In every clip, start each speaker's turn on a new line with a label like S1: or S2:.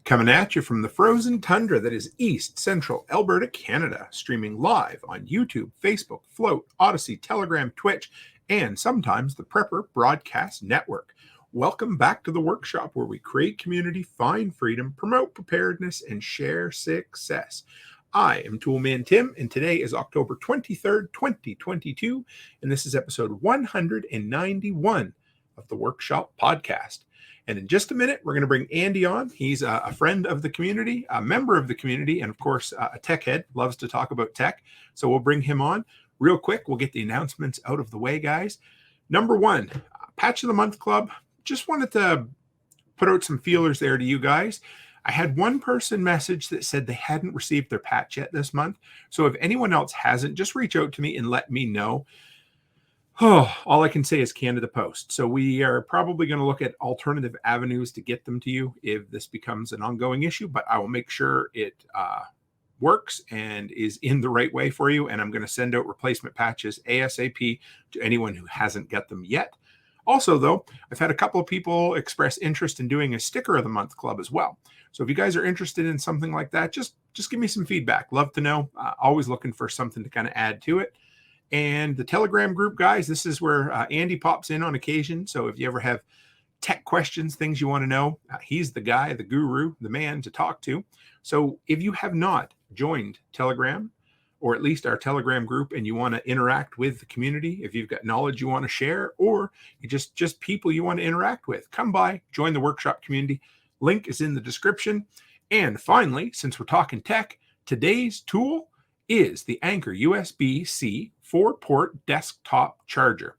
S1: Coming at you from the frozen tundra that is East Central Alberta, Canada, streaming live on YouTube, Facebook, Float, Odyssey, Telegram, Twitch, and sometimes the Prepper Broadcast Network. Welcome back to the workshop where we create community, find freedom, promote preparedness, and share success. I am Toolman Tim, and today is October 23rd, 2022, and this is episode 191 of the Workshop Podcast. And in just a minute, we're going to bring Andy on. He's a friend of the community, a member of the community, and of course, a tech head, loves to talk about tech. So we'll bring him on. Real quick, we'll get the announcements out of the way, guys. Number one, Patch of the Month Club. Just wanted to put out some feelers there to you guys. I had one person message that said they hadn't received their patch yet this month. So if anyone else hasn't, just reach out to me and let me know. Oh, all I can say is Canada Post. So we are probably going to look at alternative avenues to get them to you if this becomes an ongoing issue, but I will make sure it works and is in the right way for you. And I'm going to send out replacement patches ASAP to anyone who hasn't got them yet. Also, though, I've had a couple of people express interest in doing a sticker of the month club as well. So if you guys are interested in something like that, just give me some feedback. Love to know. Always looking for something to kind of add to it. And the Telegram group, guys, this is where Andy pops in on occasion. So if you ever have tech questions, things you want to know, he's the guy, the guru, the man to talk to. So if you have not joined Telegram, or at least our Telegram group, and you want to interact with the community, if you've got knowledge you want to share, or you just people you want to interact with, come by, join the workshop community. Link is in the description. And finally, since we're talking tech, today's tool is the Anker USB C 4-port desktop charger.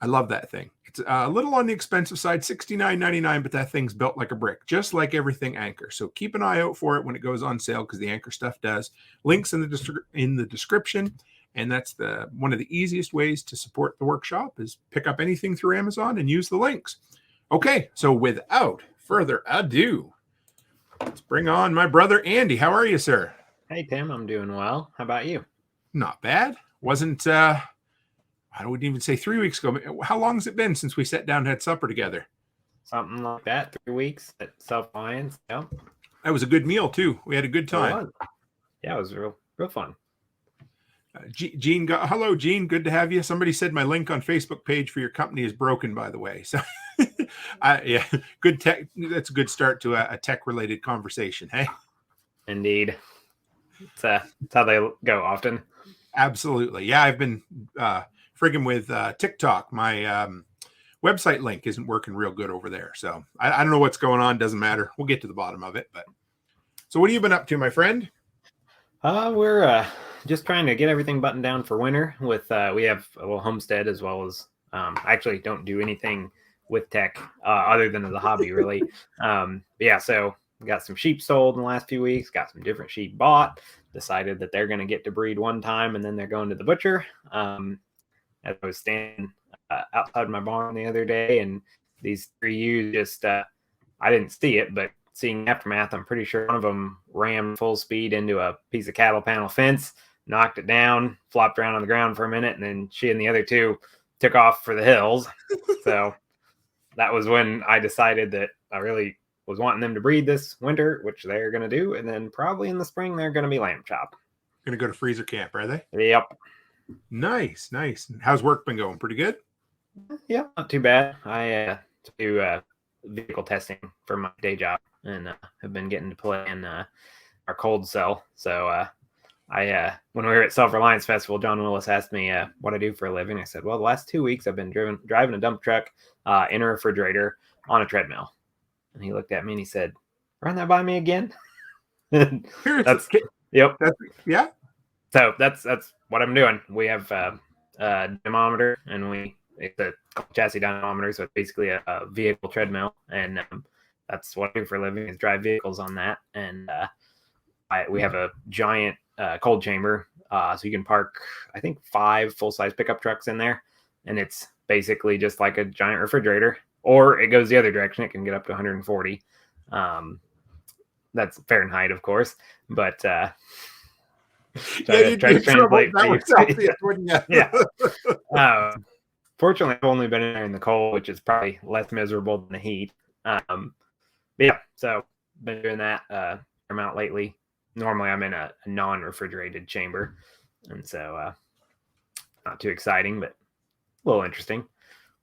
S1: I love that thing. It's a little on the expensive side, $69.99, but that thing's built like a brick, just like everything Anker. So keep an eye out for it when it goes on sale, because the Anker stuff does. Links in the description, and that's one of the easiest ways to support the workshop is pick up anything through Amazon and use the links. Okay, so without further ado, let's bring on my brother Andy. How are you, sir?
S2: Hey, Tim, I'm doing well. How about you?
S1: Not bad. Wasn't, I wouldn't even say 3 weeks ago. How long has it been since we sat down and had supper together?
S2: Something like that. 3 weeks at Self-Lions. Yeah.
S1: That was a good meal, too. We had a good time.
S2: Yeah, it was real fun.
S1: Gene, hello, Gene. Good to have you. Somebody said my link on Facebook page for your company is broken, by the way. So, yeah, good tech. That's a good start to a tech-related conversation. Hey,
S2: indeed. It's how they go often.
S1: Absolutely. Yeah, I've been frigging with TikTok. My website link isn't working real good over there. So I don't know what's going on. Doesn't matter. We'll get to the bottom of it. But so what have you been up to, my friend?
S2: We're just trying to get everything buttoned down for winter. With we have a little homestead, as well as actually don't do anything with tech other than as a hobby, really. Yeah, so got some sheep sold in the last few weeks, got some different sheep bought, decided that they're going to get to breed one time and then they're going to the butcher. As I was standing outside my barn the other day, and these 3 ewes just, I didn't see it, but seeing aftermath, I'm pretty sure one of them rammed full speed into a piece of cattle panel fence, knocked it down, flopped around on the ground for a minute, and then she and the other two took off for the hills. So that was when I decided that I really was wanting them to breed this winter, which they're going to do. And then probably in the spring, they're going to be lamb chop.
S1: Going to go to freezer camp, are they?
S2: Yep.
S1: Nice. How's work been going? Pretty good?
S2: Yeah, not too bad. I do vehicle testing for my day job, and have been getting to play in our cold cell. So when we were at Self-Reliance Festival, John Willis asked me what I do for a living. I said, well, the last 2 weeks I've been driving a dump truck in a refrigerator on a treadmill. And he looked at me and he said, run that by me again.
S1: Yeah.
S2: So that's what I'm doing. We have a dynamometer, and it's a chassis dynamometer, so it's basically a vehicle treadmill. And that's what I do for a living, is drive vehicles on that. And we have a giant cold chamber, so you can park, I think, 5 full-size pickup trucks in there. And it's basically just like a giant refrigerator. Or it goes the other direction. It can get up to 140. That's Fahrenheit, of course. But try to translate. Yeah. Fortunately, I've only been in there in the cold, which is probably less miserable than the heat. Yeah, so been doing that amount lately. Normally, I'm in a non-refrigerated chamber, and so not too exciting, but a little interesting,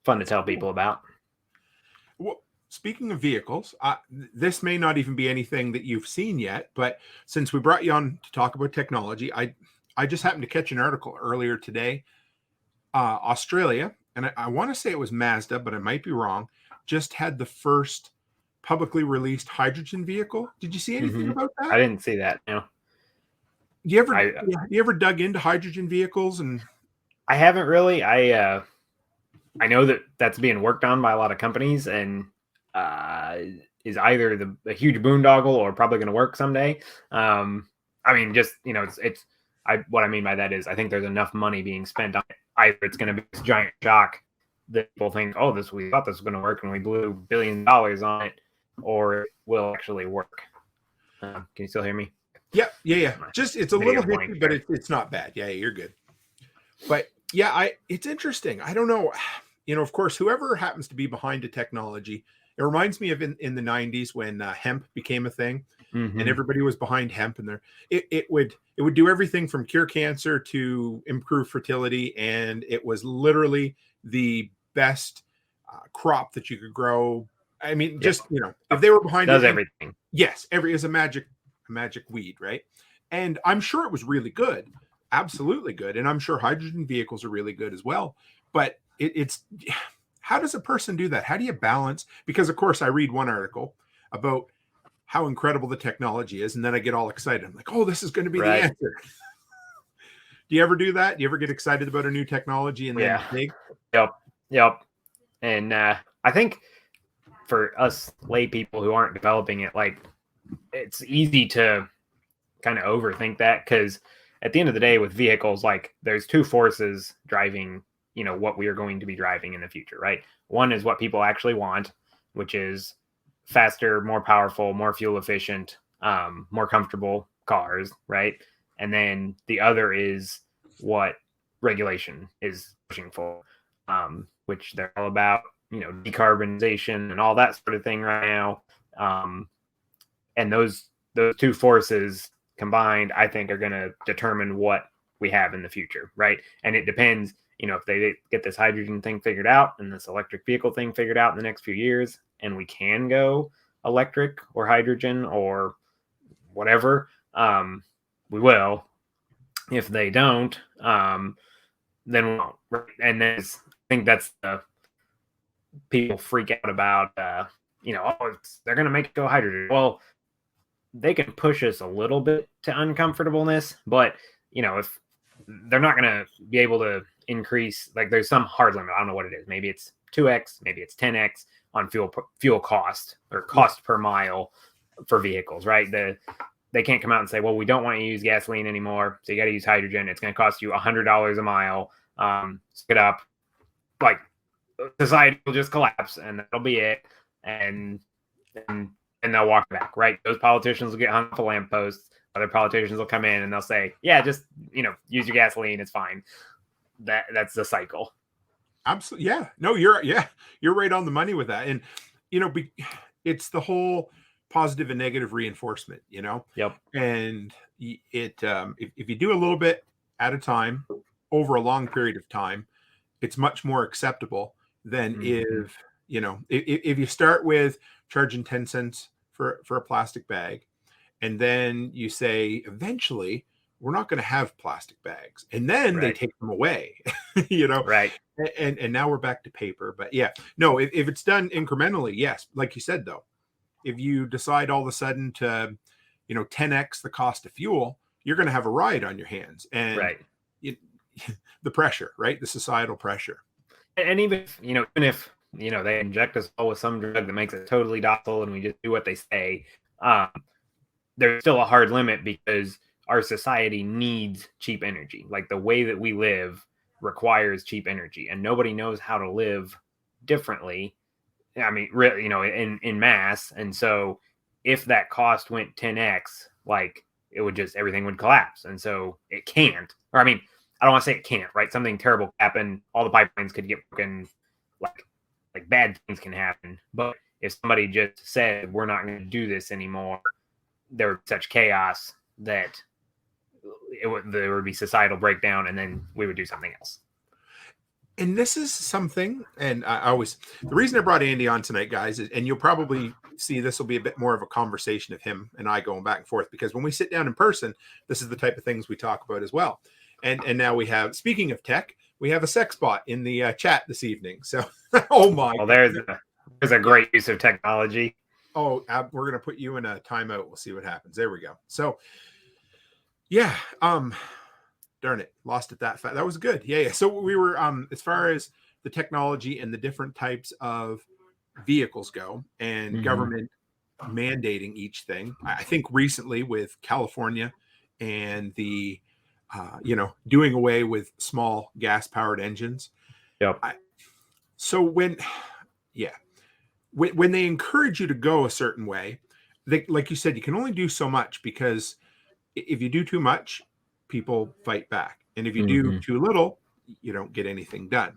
S2: fun to tell people about.
S1: Well, speaking of vehicles, this may not even be anything that you've seen yet, but since we brought you on to talk about technology, I just happened to catch an article earlier today. Australia, and I want to say it was Mazda, but I might be wrong, just had the first publicly released hydrogen vehicle. Did you see anything about that?
S2: I didn't see that. No.
S1: You ever dug into hydrogen vehicles? And
S2: I haven't really. I know that that's being worked on by a lot of companies, and is either a huge boondoggle or probably going to work someday. I mean, just it's. What I mean by that is, I think there's enough money being spent on it. Either it's going to be this giant shock that people think, oh, we thought this was going to work and we blew $billions on it, or it will actually work. Can you still hear me?
S1: Yeah. Just it's a little hitchy, but it's not bad. Yeah, you're good. But yeah, it's interesting. I don't know. Of course, whoever happens to be behind the technology, it reminds me of in the 90s when hemp became a thing, and everybody was behind hemp, and it would do everything from cure cancer to improve fertility, and it was literally the best crop that you could grow. I mean, just if they were behind
S2: does everything.
S1: Yes, is a magic weed, right? And I'm sure it was really good, absolutely good, and I'm sure hydrogen vehicles are really good as well. But it's how does a person do that? How do you balance? Because of course, I read one article about how incredible the technology is, and then I get all excited. I'm like, oh, this is going to be the answer. Do you ever do that? Do you ever get excited about a new technology and then big?
S2: Yep. And I think for us lay people who aren't developing it, like, it's easy to kind of overthink that, because at the end of the day with vehicles, like, there's two forces driving, what we are going to be driving in the future, right? One is what people actually want, which is faster, more powerful, more fuel efficient, more comfortable cars, right? And then the other is what regulation is pushing for, which they're all about, decarbonization and all that sort of thing right now. And those two forces combined, I think, are going to determine what we have in the future, right? And it depends, if they get this hydrogen thing figured out and this electric vehicle thing figured out in the next few years, and we can go electric or hydrogen or whatever, we will. If they don't, then we won't. Right? And I think that's the people freak out about, they're going to make it go hydrogen. Well, they can push us a little bit to uncomfortableness, but if they're not going to be able to increase, like, there's some hard limit. I don't know what it is. Maybe it's 2x, maybe it's 10x on fuel cost or cost per mile for vehicles, right? They can't come out and say, well, we don't want you to use gasoline anymore, so you got to use hydrogen. It's going to cost you $100 a mile. Stick it up. Like, society will just collapse, and that'll be it. And they'll walk back, right? Those politicians will get hung off a lamppost. Other politicians will come in and they'll say, yeah, just, use your gasoline. It's fine. That's the cycle.
S1: Absolutely. Yeah. No, you're right on the money with that. And, it's the whole positive and negative reinforcement,
S2: Yep.
S1: And it, if you do a little bit at a time over a long period of time, it's much more acceptable than if you start with charging 10 cents for a plastic bag, and then you say, eventually we're not going to have plastic bags, and then they take them away,
S2: right.
S1: And now we're back to paper. But yeah, no, if it's done incrementally, yes. Like you said, though, if you decide all of a sudden to, 10x the cost of fuel, you're going to have a ride on your hands, and the pressure, right? The societal pressure.
S2: And even if they inject us all with some drug that makes it totally docile and we just do what they say, there's still a hard limit, because our society needs cheap energy. Like, the way that we live requires cheap energy, and nobody knows how to live differently. I mean, really, in mass. And so if that cost went 10x, like, it would just, everything would collapse. And so it can't, or I mean, I don't want to say it can't, right? Something terrible could happen. All the pipelines could get broken, like bad things can happen. But if somebody just said, we're not going to do this anymore, there would be such chaos that there would be societal breakdown, and then we would do something else.
S1: And this is something, and the reason I brought Andy on tonight, guys, is, and you'll probably see this will be a bit more of a conversation of him and I going back and forth, because when we sit down in person, this is the type of things we talk about as well. And now we have, speaking of tech, we have a sex bot in the chat this evening. So, oh my.
S2: Well, there's a great use of technology.
S1: Oh, we're going to put you in a timeout. We'll see what happens. There we go. So, yeah. Darn it, lost it that fast. That was good. Yeah. So we were, as far as the technology and the different types of vehicles go, and government mandating each thing. I think recently with California and the, doing away with small gas-powered engines.
S2: Yep.
S1: So when they encourage you to go a certain way, like you said, you can only do so much, because if you do too much, people fight back. And if you do too little, you don't get anything done.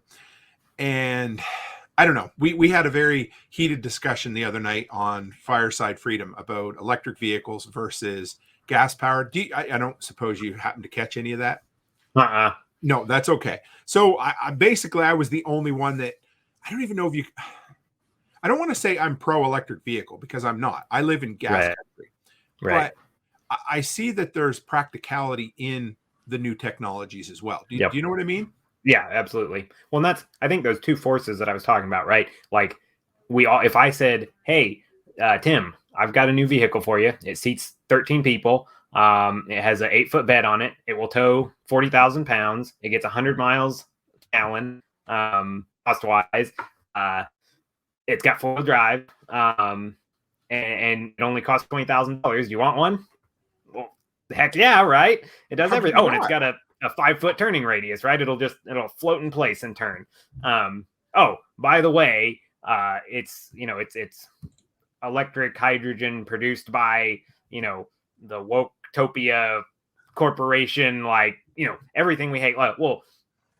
S1: And I don't know. We had a very heated discussion the other night on Fireside Freedom about electric vehicles versus gas powered. I don't suppose you happen to catch any of that? No, that's okay. So I basically, I was the only one that, I don't even know if you, I don't want to say I'm pro electric vehicle, because I'm not. I live in gas country. Right. But I see that there's practicality in the new technologies as well. Do you know what I mean?
S2: Yeah, absolutely. Well, and I think those two forces that I was talking about, right? Like if I said, hey, Tim, I've got a new vehicle for you. It seats 13 people. It has an 8-foot bed on it. It will tow 40,000 pounds. It gets 100 miles an gallon, cost wise. It's got 4-wheel drive. And it only costs $20,000. Do you want one? Well, heck yeah, right? It does everything. Oh, and it's got a 5-foot turning radius, right? It'll float in place and turn. Oh, by the way, it's electric hydrogen produced by, the Woketopia Corporation, everything we hate. Well,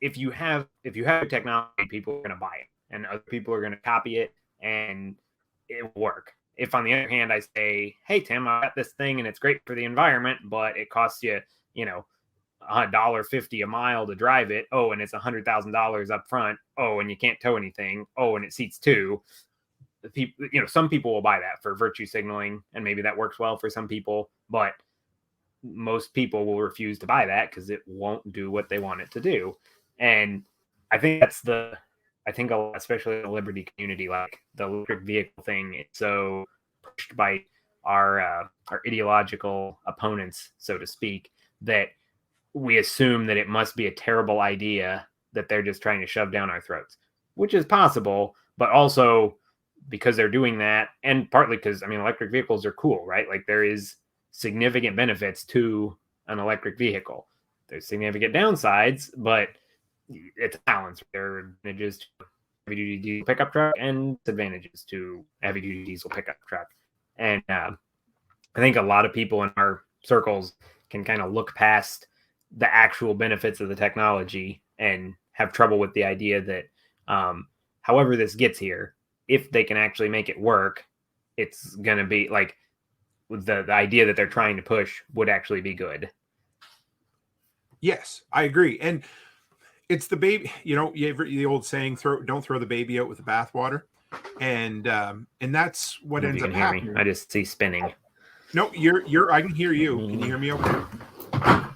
S2: if you have technology, people are going to buy it, and other people are going to copy it, and it will work. If on the other hand, I say, hey, Tim, I got this thing and it's great for the environment, but it costs you, $1.50 a mile to drive it. Oh, and it's $100,000 up front. Oh, and you can't tow anything. Oh, and it seats 2. The people, some people will buy that for virtue signaling, and maybe that works well for some people, but most people will refuse to buy that because it won't do what they want it to do. And I think especially the liberty community, like the electric vehicle thing, it's so pushed by our ideological opponents, so to speak, that we assume that it must be a terrible idea that they're just trying to shove down our throats, which is possible, but also because they're doing that, and partly because, electric vehicles are cool, right? Like, there is significant benefits to an electric vehicle. There's significant downsides, but it's a balance. There are advantages to heavy-duty diesel pickup truck and disadvantages to heavy-duty diesel pickup truck. And I think a lot of people in our circles can kind of look past the actual benefits of the technology and have trouble with the idea that however this gets here, if they can actually make it work, it's going to be like the idea that they're trying to push would actually be good.
S1: Yes, I agree. And it's the baby, the old saying, don't throw the baby out with the bathwater. And that's what ends up happening.
S2: I just see spinning.
S1: No, I can hear you. Can you hear me okay?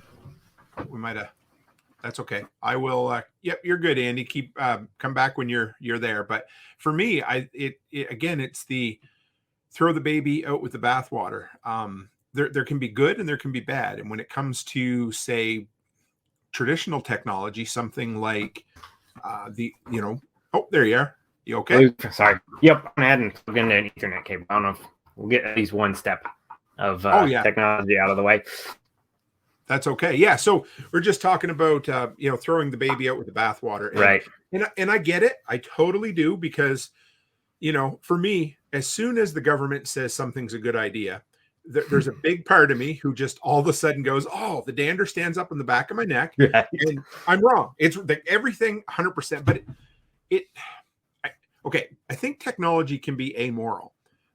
S1: We might have. That's okay. I will. Yep, you're good, Andy. Keep come back when you're there. But for me, it's the throw the baby out with the bathwater. There can be good and there can be bad. And when it comes to, say, traditional technology, something like oh, there you are. You okay?
S2: Sorry. Yep, I hadn't plugged into an Ethernet cable. I don't know if we'll get at least one step of technology out of the way.
S1: That's okay. Yeah. So we're just talking about, throwing the baby out with the bathwater.
S2: Right.
S1: And I get it. I totally do, because, for me, as soon as the government says something's a good idea, there's a big part of me who just all of a sudden goes, oh, the dander stands up in the back of my neck. Right. And I'm wrong. It's like everything 100%. But Okay, I think technology can be amoral.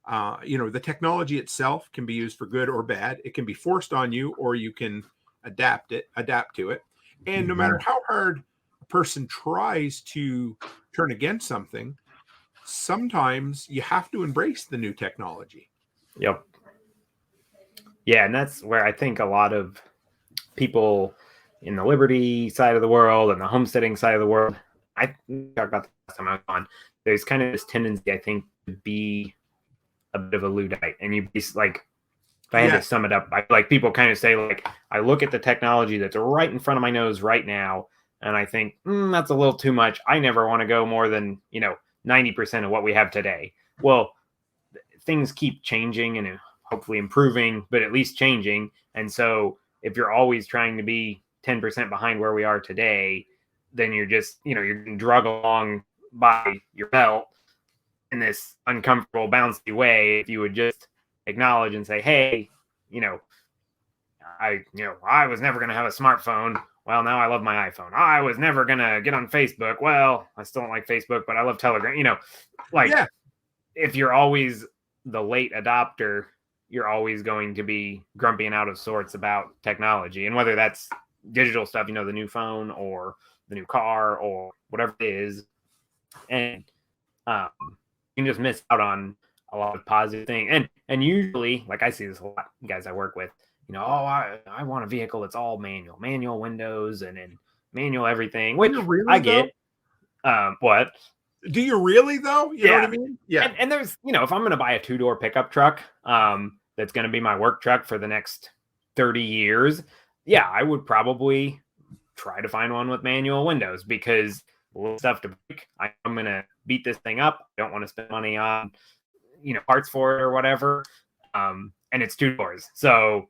S1: The technology itself can be used for good or bad. It can be forced on you, or you can adapt to it. And no matter how hard a person tries to turn against something, sometimes you have to embrace the new technology.
S2: Yep. Yeah, and that's where I think a lot of people in the liberty side of the world and the homesteading side of the world, I talked about this last time I was on, there's kind of this tendency, I think, to be a bit of a Luddite. And you be like, if I had to sum it up, people kind of say, like, I look at the technology that's right in front of my nose right now, and I think, that's a little too much. I never want to go more than, 90% of what we have today. Well, things keep changing and hopefully improving, but at least changing. And so if you're always trying to be 10% behind where we are today, then you're just, you're getting drug along by your belt in this uncomfortable, bouncy way. If you would just acknowledge and say, hey, I was never going to have a smartphone. Well, now I love my iPhone. I was never going to get on Facebook. Well, I still don't like Facebook, but I love Telegram. If you're always the late adopter, you're always going to be grumpy and out of sorts about technology. And whether that's digital stuff, the new phone or the new car or whatever it is. And you can just miss out on a lot of positive things. And usually, like I see this a lot, guys I work with, I want a vehicle that's all manual windows and manual everying, which
S1: really,
S2: I get. What?
S1: Do you really, though? You know what I mean? Yeah.
S2: And there's, if I'm going to buy a 2-door pickup truck, that's going to be my work truck for the next 30 years. Yeah, I would probably try to find one with manual windows because stuff to break. I'm going to beat this thing up. I don't want to spend money on, parts for it or whatever. And it's 2 doors. So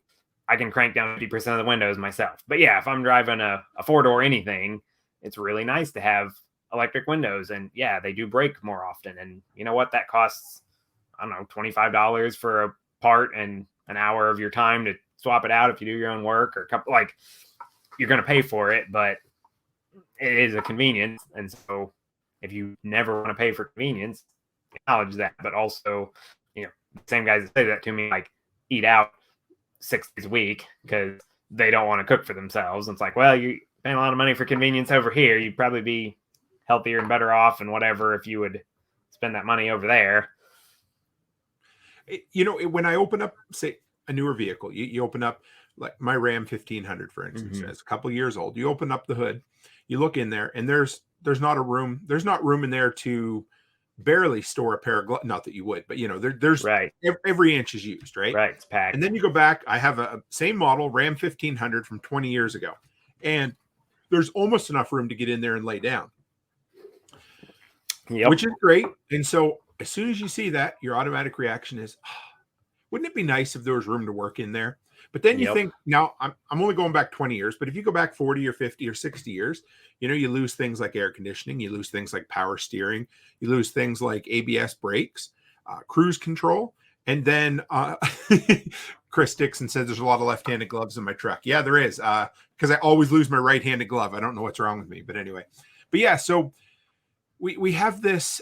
S2: I can crank down 50% of the windows myself. But yeah, if I'm driving a 4-door anything, it's really nice to have electric windows. And yeah, they do break more often. And you know what? That costs, I don't know, $25 for a part and an hour of your time to swap it out if you do your own work or you're going to pay for it, but it is a convenience. And so if you never want to pay for convenience, acknowledge that. But also, the same guys that say that to me, eat out 6 days a week because they don't want to cook for themselves. It's like, well, you paying a lot of money for convenience over here. You'd probably be healthier and better off and whatever if you would spend that money over there.
S1: When I open up, say, a newer vehicle, you open up, like my Ram 1500, for instance, it's a couple years old. You open up the hood, you look in there, and there's not room in there to barely store a pair of gloves. Not that you would, but there's
S2: right.
S1: Every inch is used, right?
S2: Right, it's packed.
S1: And then you go back. I have a same model Ram 1500 from 20 years ago, and there's almost enough room to get in there and lay down, which is great. And so as soon as you see that, your automatic reaction is, wouldn't it be nice if there was room to work in there? But then you think, now I'm only going back 20 years, but if you go back 40 or 50 or 60 years, you lose things like air conditioning, you lose things like power steering, you lose things like ABS brakes, cruise control. And then Chris Dixon says there's a lot of left-handed gloves in my truck. Yeah, there is, because I always lose my right-handed glove. I don't know what's wrong with me, but anyway. But yeah, so we have this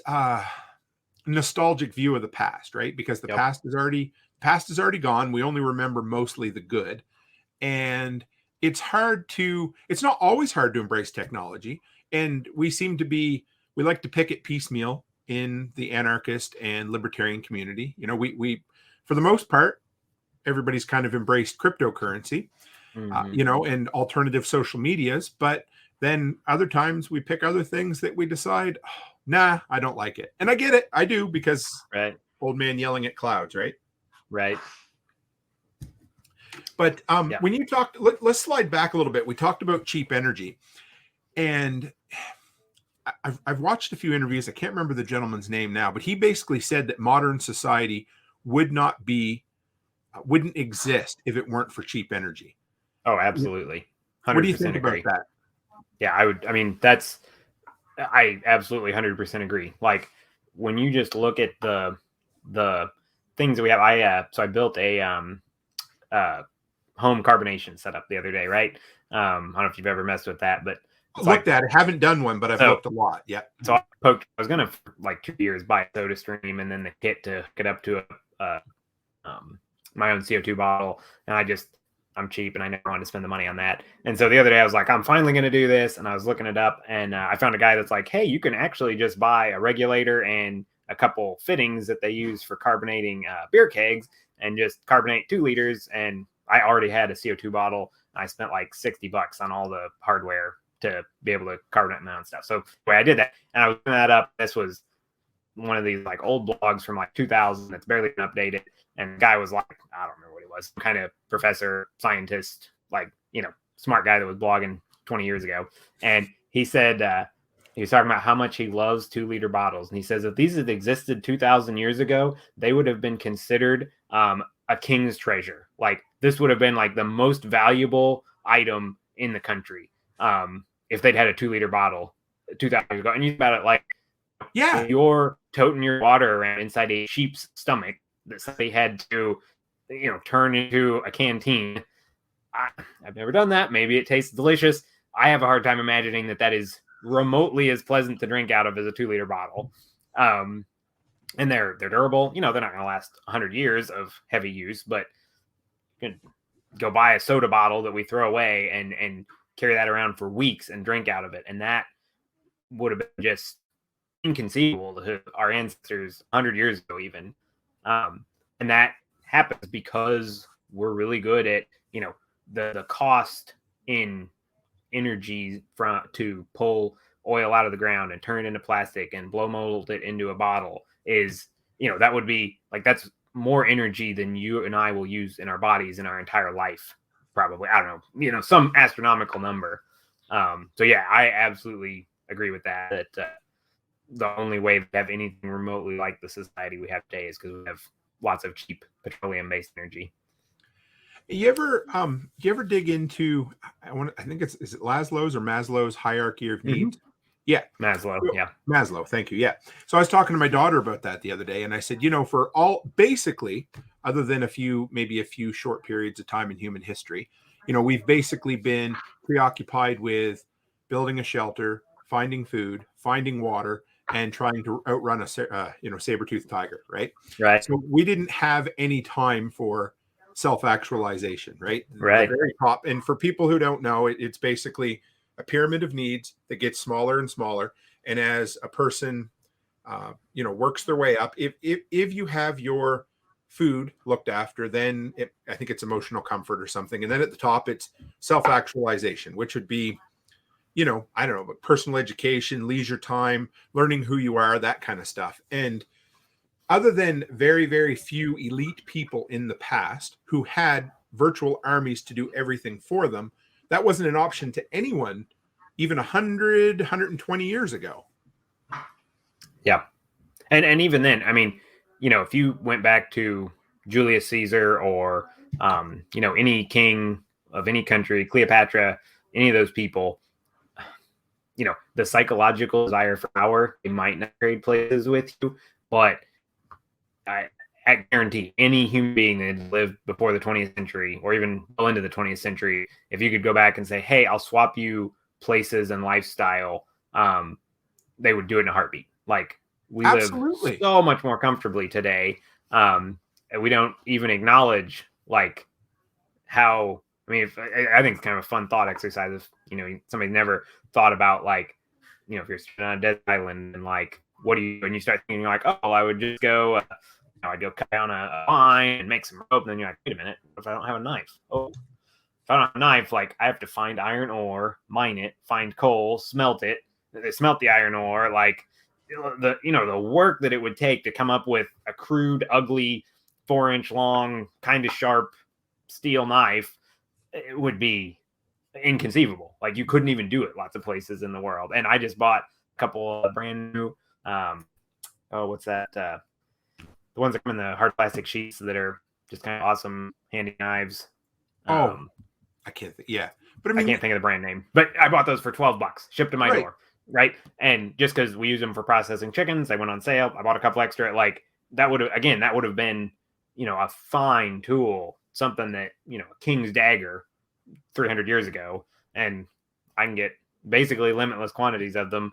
S1: nostalgic view of the past, right? Because the past is already gone. We only remember mostly the good. And it's not always hard to embrace technology. And we like to pick it piecemeal in the anarchist and libertarian community. We for the most part, everybody's kind of embraced cryptocurrency, and alternative social medias. But then other times we pick other things that we decide, nah, I don't like it. And I get it. I do, because old man yelling at clouds, right?
S2: Right.
S1: But when you talked, let's slide back a little bit. We talked about cheap energy, and I've watched a few interviews. I can't remember the gentleman's name now, but he basically said that modern society wouldn't exist if it weren't for cheap energy.
S2: Oh, absolutely. 100%
S1: what do you think
S2: agree.
S1: about that?
S2: Yeah, I absolutely 100% agree. Like when you just look at the things that we have, I built a home carbonation setup the other day, right? I don't know if you've ever messed with that, but It's
S1: Looked at it, haven't done one, but I've looked a lot. Yeah.
S2: So I was gonna for like 2 years buy a soda stream and then the kit to get up to my own CO2 bottle, and I'm cheap and I never wanted to spend the money on that. And so the other day I was like, I'm finally going to do this. And I was looking it up, and I found a guy that's like, hey, you can actually just buy a regulator and a couple fittings that they use for carbonating beer kegs and just carbonate 2 liters. And I already had a CO2 bottle. I spent like $60 on all the hardware to be able to carbonate my own stuff. So I did that, and I was looking that up. This was one of these like old blogs from like 2000 that's barely been updated. And the guy was like, I don't remember what he was, some kind of professor, scientist, like, smart guy that was blogging 20 years ago. And he said, he was talking about how much he loves 2-liter bottles. And he says if these had existed 2000 years ago, they would have been considered a king's treasure. Like, this would have been like the most valuable item in the country if they'd had a 2-liter bottle 2000 years ago. And you think about it, like,
S1: yeah,
S2: you're toting your water around inside a sheep's stomach that somebody had to, turn into a canteen. I've never done that. Maybe it tastes delicious. I have a hard time imagining that is remotely as pleasant to drink out of as a 2-liter bottle. And they're durable. They're not going to last 100 years of heavy use, but you can go buy a soda bottle that we throw away and carry that around for weeks and drink out of it. And that would have been just inconceivable to our ancestors 100 years ago even. And that happens because we're really good at, the cost in energy to pull oil out of the ground and turn it into plastic and blow mold it into a bottle is, that would be like, that's more energy than you and I will use in our bodies in our entire life. Probably. I don't know, some astronomical number. So yeah, I absolutely agree with that. The only way to have anything remotely like the society we have today is because we have lots of cheap petroleum-based energy.
S1: You ever dig into? I think is it Maslow's hierarchy of needs? Mm-hmm. Yeah,
S2: Maslow. Yeah,
S1: Maslow. Thank you. Yeah. So I was talking to my daughter about that the other day, and I said, for all basically, other than maybe a few short periods of time in human history, we've basically been preoccupied with building a shelter, finding food, finding water, and trying to outrun a saber-toothed tiger, right?
S2: Right.
S1: So we didn't have any time for self-actualization, right?
S2: Right.
S1: The very top. And for people who don't know, it's basically a pyramid of needs that gets smaller and smaller. And as a person, works their way up, if you have your food looked after, then I think it's emotional comfort or something. And then at the top, it's self-actualization, which would be, I don't know, but personal education, leisure time, learning who you are, that kind of stuff. And other than very, very few elite people in the past who had virtual armies to do everything for them, that wasn't an option to anyone even 100, 120 years ago.
S2: Yeah. And even then, I mean, if you went back to Julius Caesar or, any king of any country, Cleopatra, any of those people, the psychological desire for power, they might not trade places with you, but I guarantee any human being that lived before the 20th century or even well into the 20th century, if you could go back and say, hey, I'll swap you places and lifestyle, they would do it in a heartbeat. Like, we
S1: Absolutely.
S2: live so much more comfortably today. And we don't even acknowledge like how, I think it's kind of a fun thought exercise if, somebody never thought about like, if you're on a desert island and like, what do you, and you start thinking like, oh, I would just go, I'd go cut down a vine and make some rope. And then you're like, wait a minute, what if I don't have a knife? Oh, if I don't have a knife, like I have to find iron ore, mine it, find coal, smelt it. They smelt the iron ore, like the work that it would take to come up with a crude, ugly, 4-inch long, kind of sharp steel knife, it would be inconceivable. Like, you couldn't even do it lots of places in the world. And I just bought a couple of brand new, what's that? The ones that come in the hard plastic sheets that are just kind of awesome handy knives.
S1: I can't think. Yeah. But
S2: I can't think of the brand name, but I bought those for $12, shipped to my door. Right. And just because we use them for processing chickens, they went on sale. I bought a couple extra. Like, that would have been, a fine tool, something that, a king's dagger 300 years ago. And I can get basically limitless quantities of them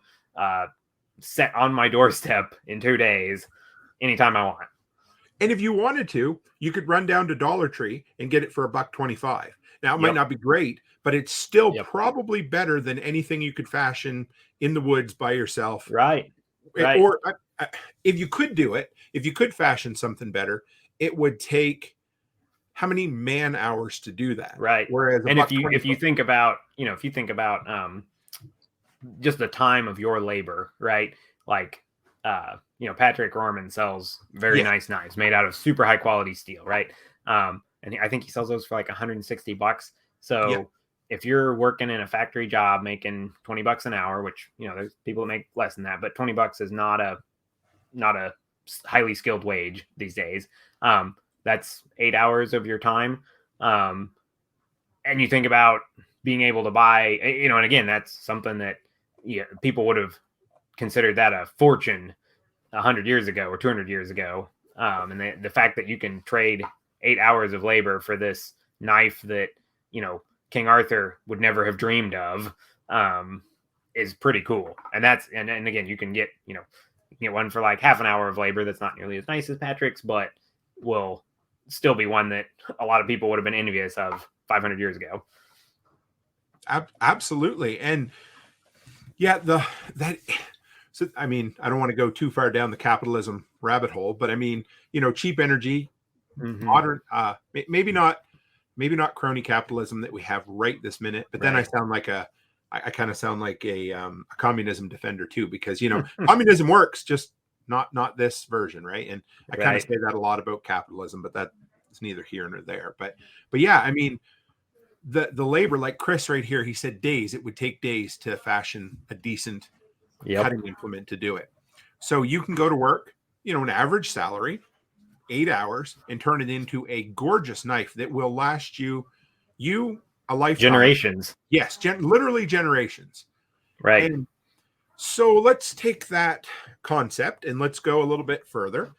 S2: set on my doorstep in 2 days, anytime I want.
S1: And if you wanted to, you could run down to Dollar Tree and get it for $1.25. Now, it might not be great, but it's still probably better than anything you could fashion in the woods by yourself.
S2: Right.
S1: Or if you could do it, if you could fashion something better, it would take how many man hours to do that?
S2: Right.
S1: Whereas
S2: and if you think about, just the time of your labor, right? Like, Patrick Rorman sells very nice knives made out of super high quality steel, right? And I think he sells those for like $160. So if you're working in a factory job making $20 an hour, which, there's people that make less than that, but $20 is not a highly skilled wage these days. That's 8 hours of your time. And you think about being able to buy, and again, that's something that people would have considered that a fortune 100 years ago or 200 years ago. And the fact that you can trade 8 hours of labor for this knife that, King Arthur would never have dreamed of, is pretty cool. And again, you can get, get one for like half an hour of labor that's not nearly as nice as Patrick's, but will still be one that a lot of people would have been envious of 500 years ago.
S1: Absolutely. And so, I mean, I don't want to go too far down the capitalism rabbit hole, but I mean, cheap energy, modern, maybe not crony capitalism that we have right this minute, but then I sound like I kind of sound like a communism defender too, because, communism works, just not this version. Right. And I kind of say that a lot about capitalism, but that's neither here nor there. But yeah, I mean, the labor, like Chris right here, he said days, it would take days to fashion a decent cutting implement to do it. So you can go to work, an average salary, 8 hours, and turn it into a gorgeous knife that will last you a lifetime.
S2: Generations.
S1: Yes, literally generations.
S2: Right.
S1: And so let's take that concept and let's go a little bit further.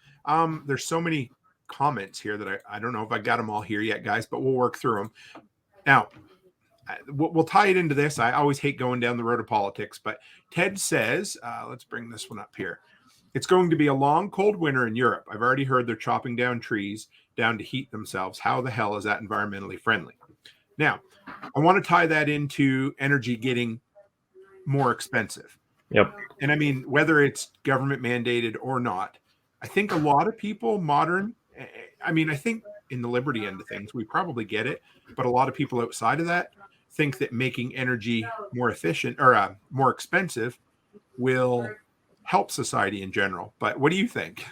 S1: There's so many comments here that I don't know if I got them all here yet, guys, but we'll work through them. Now, we'll tie it into this. I always hate going down the road of politics, but Ted says, let's bring this one up here. It's going to be a long, cold winter in Europe. I've already heard they're chopping down trees down to heat themselves. How the hell is that environmentally friendly? Now, I want to tie that into energy getting more expensive.
S2: Yep.
S1: And I mean, whether it's government mandated or not, I think a lot of people I think in the liberty end of things, we probably get it. But a lot of people outside of that think that making energy more efficient or more expensive will help society in general. But what do you think?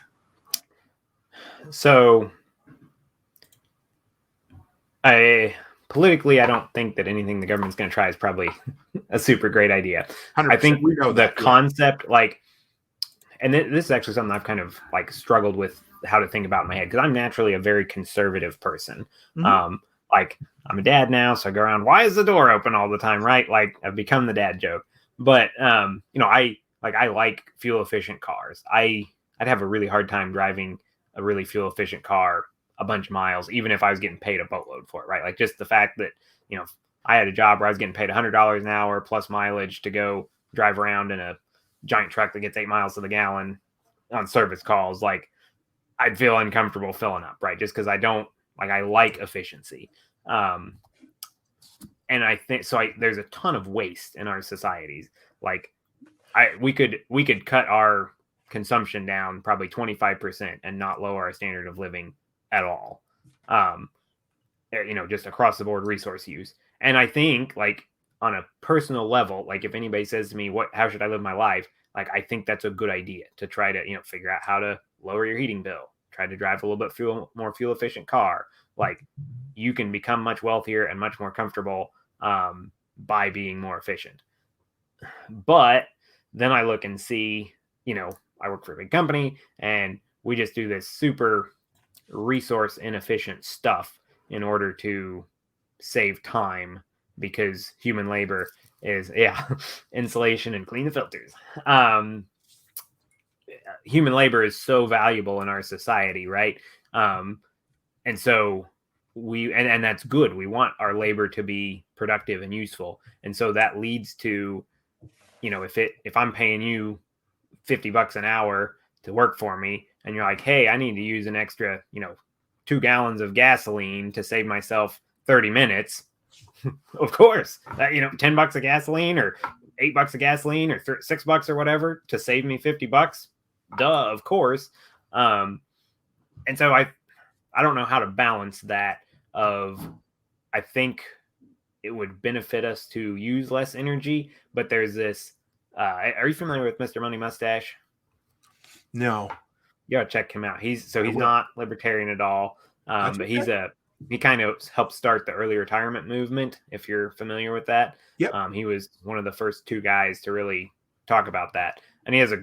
S2: So politically, I don't think that anything the government's going to try is probably a super great idea. 100%. I think we know the concept, and this is actually something I've kind of struggled with how to think about in my head, because I'm naturally a very conservative person. Mm-hmm. I'm a dad now, so I go around, why is the door open all the time? Right. I've become the dad joke, but I like fuel efficient cars. I'd have a really hard time driving a really fuel efficient car a bunch of miles, even if I was getting paid a boatload for it. Right. Just the fact that, I had a job where I was getting paid $100 an hour plus mileage to go drive around in a giant truck that gets 8 miles to the gallon on service calls. I'd feel uncomfortable filling up, right? Just because I don't I like efficiency. And I think so. There's a ton of waste in our societies. We could cut our consumption down probably 25% and not lower our standard of living at all. Just across the board resource use. And I think on a personal level, if anybody says to me, how should I live my life? I think that's a good idea to try to, figure out how to lower your heating bill, try to drive a little bit more fuel efficient car. You can become much wealthier and much more comfortable by being more efficient. But then I look and see, I work for a big company and we just do this super resource inefficient stuff in order to save time, because human labor is insulation and clean the filters. Human labor is so valuable in our society, right? And so and that's good. We want our labor to be productive and useful. And so that leads to if I'm paying you $50 an hour to work for me, and you're like, hey, I need to use an extra, 2 gallons of gasoline to save myself 30 minutes. Of course, that, $10 of gasoline or $8 of gasoline or $6 or whatever to save me $50. Duh, of course. And so I don't know how to balance that I think it would benefit us to use less energy, but there's this, are you familiar with Mr. Money Mustache?
S1: No.
S2: You gotta check him out. He's not libertarian at all. But okay. He kind of helped start the early retirement movement, if you're familiar with that.
S1: Yep.
S2: He was one of the first 2 guys to really talk about that. And he has a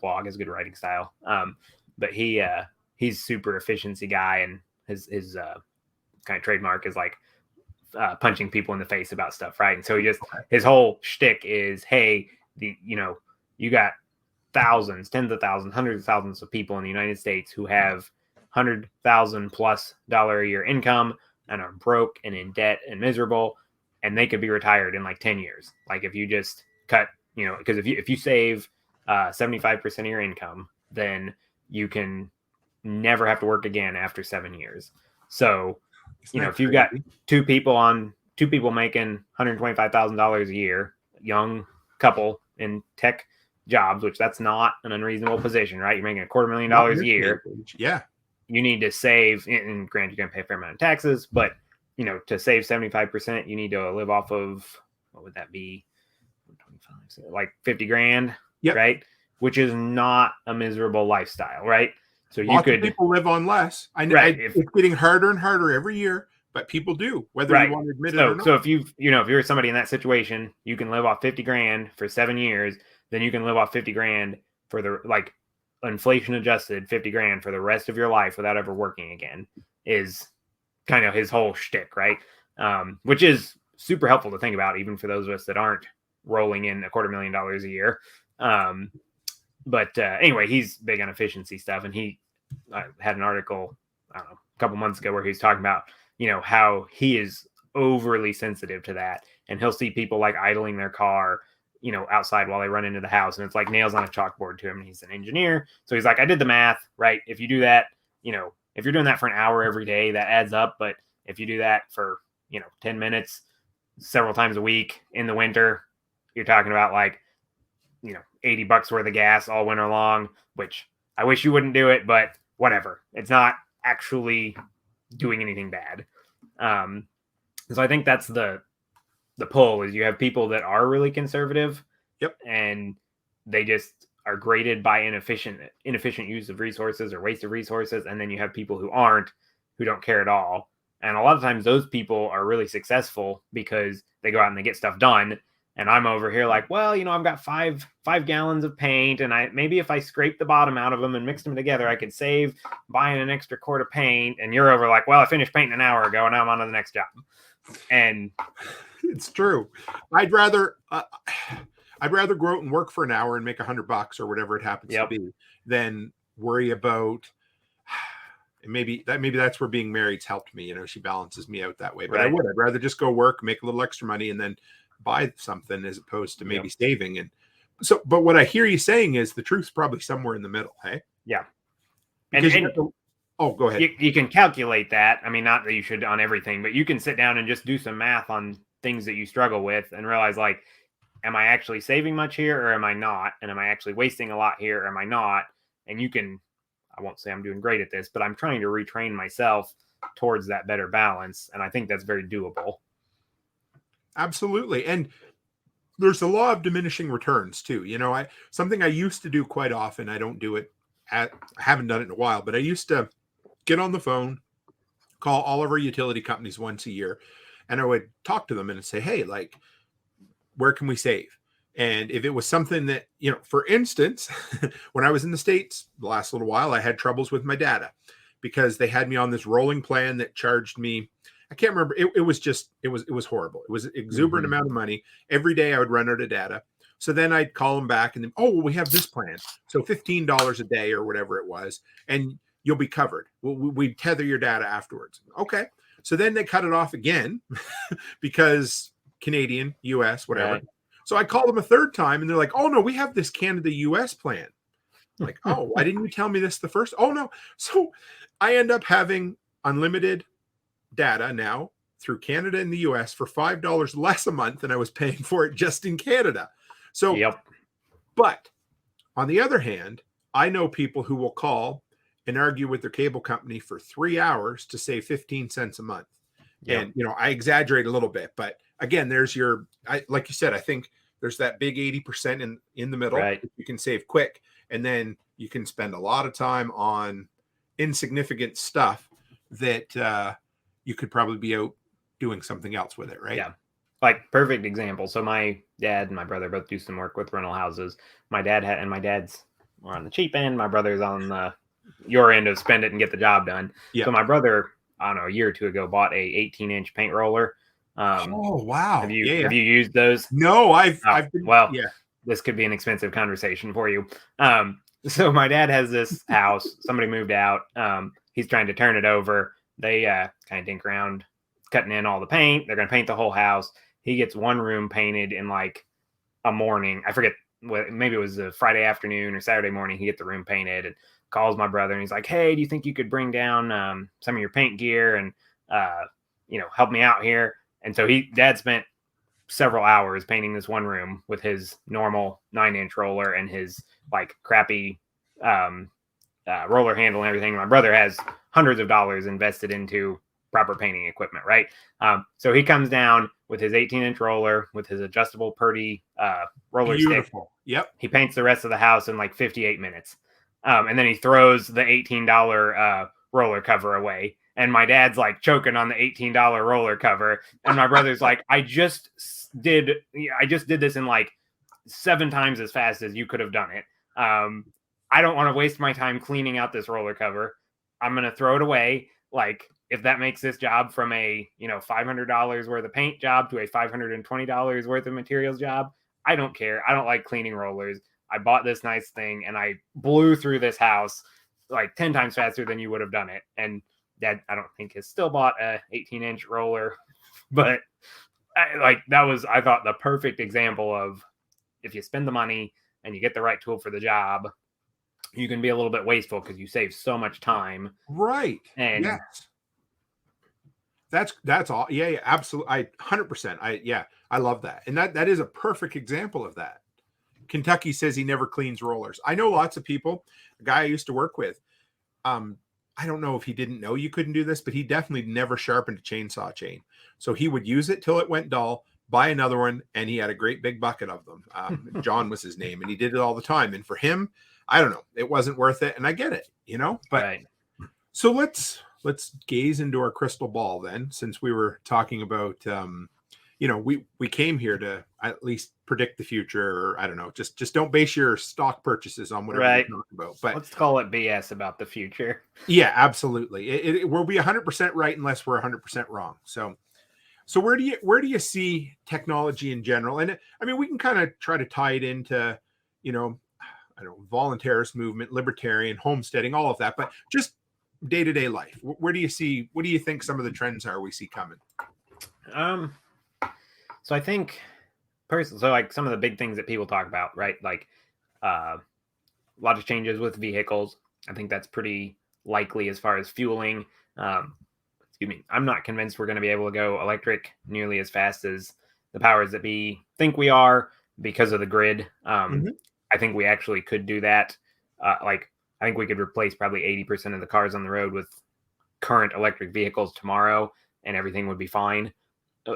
S2: blog, has a good writing style. But he's super efficiency guy, and his kind of trademark is like punching people in the face about stuff, right? And so his whole shtick is, hey, you got thousands, tens of thousands, hundreds of thousands of people in the United States who have $100,000+ a year income and are broke and in debt and miserable, and they could be retired in like 10 years. Like if you just cut, because if you save 75% of your income, then you can never have to work again after 7 years. So, if you've got two people making $125,000 a year, young couple in tech jobs, which that's not an unreasonable position, right? You're making $250,000 a year.
S1: Yeah.
S2: You need to save, and granted, you're going to pay a fair amount of taxes, but, to save 75%, you need to live off of, what would that be? Like 50 grand, yep. Right? Which is not a miserable lifestyle, right? So
S1: Lots of people live on less. I know, right. It's getting harder and harder every year, but people do, whether you want to admit it or not.
S2: So if if you're somebody in that situation, you can live off 50 grand for 7 years, then you can live off 50 grand for the inflation adjusted 50 grand for the rest of your life without ever working again, is kind of his whole shtick, right? Which is super helpful to think about, even for those of us that aren't rolling in $250,000 a year. But anyway, he's big on efficiency stuff, and he had an article, I don't know, a couple months ago where he was talking about, how he is overly sensitive to that, and he'll see people like idling their car, outside while they run into the house, and it's like nails on a chalkboard to him. And he's an engineer, so he's like, I did the math, right? If you do that, if you're doing that for an hour every day, that adds up. But if you do that for 10 minutes several times a week in the winter, you're talking about like $80 worth of gas all winter long, which I wish you wouldn't do it, but whatever. It's not actually doing anything bad. So I think that's the pull, is you have people that are really conservative.
S1: Yep.
S2: And they just are graded by inefficient use of resources or waste of resources. And then you have people who don't care at all. And a lot of times those people are really successful because they go out and they get stuff done. And I'm over here like, well, I've got five gallons of paint, and maybe if I scrape the bottom out of them and mix them together, I could save buying an extra quart of paint. And you're over like, well, I finished painting an hour ago, and now I'm on to the next job. And
S1: it's true. I'd rather go out and work for an hour and make $100 or whatever it happens to be, than worry about. Maybe that's where being married's helped me. She balances me out that way. But right. I'd rather just go work, make a little extra money, and then buy something as opposed to maybe saving. And so, but what I hear you saying is the truth's probably somewhere in the middle. Hey,
S2: yeah.
S1: Go ahead.
S2: You can calculate that. I mean, not that you should on everything, but you can sit down and just do some math on things that you struggle with and realize, like, am I actually saving much here or am I not? And am I actually wasting a lot here or am I not? And I won't say I'm doing great at this, but I'm trying to retrain myself towards that better balance. And I think that's very doable.
S1: Absolutely. And there's the law of diminishing returns too. Something I used to do quite often. I don't do it. I haven't done it in a while, but I used to get on the phone, call all of our utility companies once a year, and I would talk to them and say, hey, like, where can we save? And if it was something that, for instance, when I was in the States the last little while, I had troubles with my data because they had me on this rolling plan that charged me, I can't remember. It was horrible. It was an exuberant amount of money. Every day I would run out of data. So then I'd call them back and then, we have this plan. So $15 a day or whatever it was, and you'll be covered. We'd tether your data afterwards. Okay. So then they cut it off again because Canadian, U.S., whatever. Right. So I called them a third time and they're like, oh no, we have this Canada U.S. plan. I'm like, oh, why didn't you tell me this the first? Oh no. So I end up having unlimited data now through Canada and the US for $5 less a month than I was paying for it just in Canada. So,
S2: Yep.
S1: But on the other hand, I know people who will call and argue with their cable company for 3 hours to save 15 cents a month.
S2: Yep.
S1: And, I exaggerate a little bit, but again, there's like you said, I think there's that big 80% in the middle
S2: Right.
S1: that you can save quick. And then you can spend a lot of time on insignificant stuff that you could probably be out doing something else with it, right?
S2: Yeah. Like, perfect example. So my dad and my brother both do some work with rental houses. My dad's more on the cheap end. My brother's on your end of spend it and get the job done.
S1: Yeah.
S2: So my brother, I don't know, a year or two ago, bought a 18-inch paint roller.
S1: Oh wow!
S2: Have you used those?
S1: No, I've been,
S2: well,
S1: yeah.
S2: This could be an expensive conversation for you. So my dad has this house. Somebody moved out. He's trying to turn it over. They kind of dink around, cutting in all the paint. They're going to paint the whole house. He gets one room painted in like a morning. I forget, maybe it was a Friday afternoon or Saturday morning. He gets the room painted and calls my brother and he's like, hey, do you think you could bring down some of your paint gear and help me out here? And so dad spent several hours painting this one room with his normal 9-inch roller and his like crappy roller handle and everything. My brother has hundreds of dollars invested into proper painting equipment, right? So he comes down with his 18-inch roller with his adjustable Purdy roller
S1: Beautiful.
S2: stick.
S1: Yep.
S2: He paints the rest of the house in like 58 minutes. And then he throws the $18 roller cover away. And my dad's like choking on the $18 roller cover. And my brother's like, I just did this in like 7 times as fast as you could have done it. I don't want to waste my time cleaning out this roller cover. I'm going to throw it away. Like, if that makes this job from a, $500 worth of paint job to a $520 worth of materials job, I don't care. I don't like cleaning rollers. I bought this nice thing and I blew through this house like 10 times faster than you would have done it. And Dad, I don't think has still bought a 18-inch roller, but I thought the perfect example of if you spend the money and you get the right tool for the job, you can be a little bit wasteful because you save so much time.
S1: Right.
S2: And
S1: yes. That's all. Yeah, absolutely. 100%. I love that. And that is a perfect example of that. Kentucky says he never cleans rollers. I know lots of people. A guy I used to work with, I don't know if he didn't know you couldn't do this, but he definitely never sharpened a chainsaw chain. So he would use it till it went dull, buy another one, and he had a great big bucket of them. John was his name, and he did it all the time. And for him, I don't know, it wasn't worth it. And I get it, but
S2: right.
S1: So let's gaze into our crystal ball then, since we were talking about, we came here to at least predict the future, or I don't know, just don't base your stock purchases on whatever
S2: right.
S1: you're talking about. But
S2: let's call it BS about the future.
S1: Yeah, absolutely. It will be 100% right unless we're 100% wrong. So where do you see technology in general? And I mean, we can kind of try to tie it into, voluntarist movement, libertarian, homesteading, all of that, but just day-to-day life. What do you think some of the trends are we see coming?
S2: So I think like some of the big things that people talk about, right? Like a lot of changes with vehicles. I think that's pretty likely as far as fueling. I'm not convinced we're going to be able to go electric nearly as fast as the powers that be think we are because of the grid. I think we actually could do that. I think we could replace probably 80% of the cars on the road with current electric vehicles tomorrow, and everything would be fine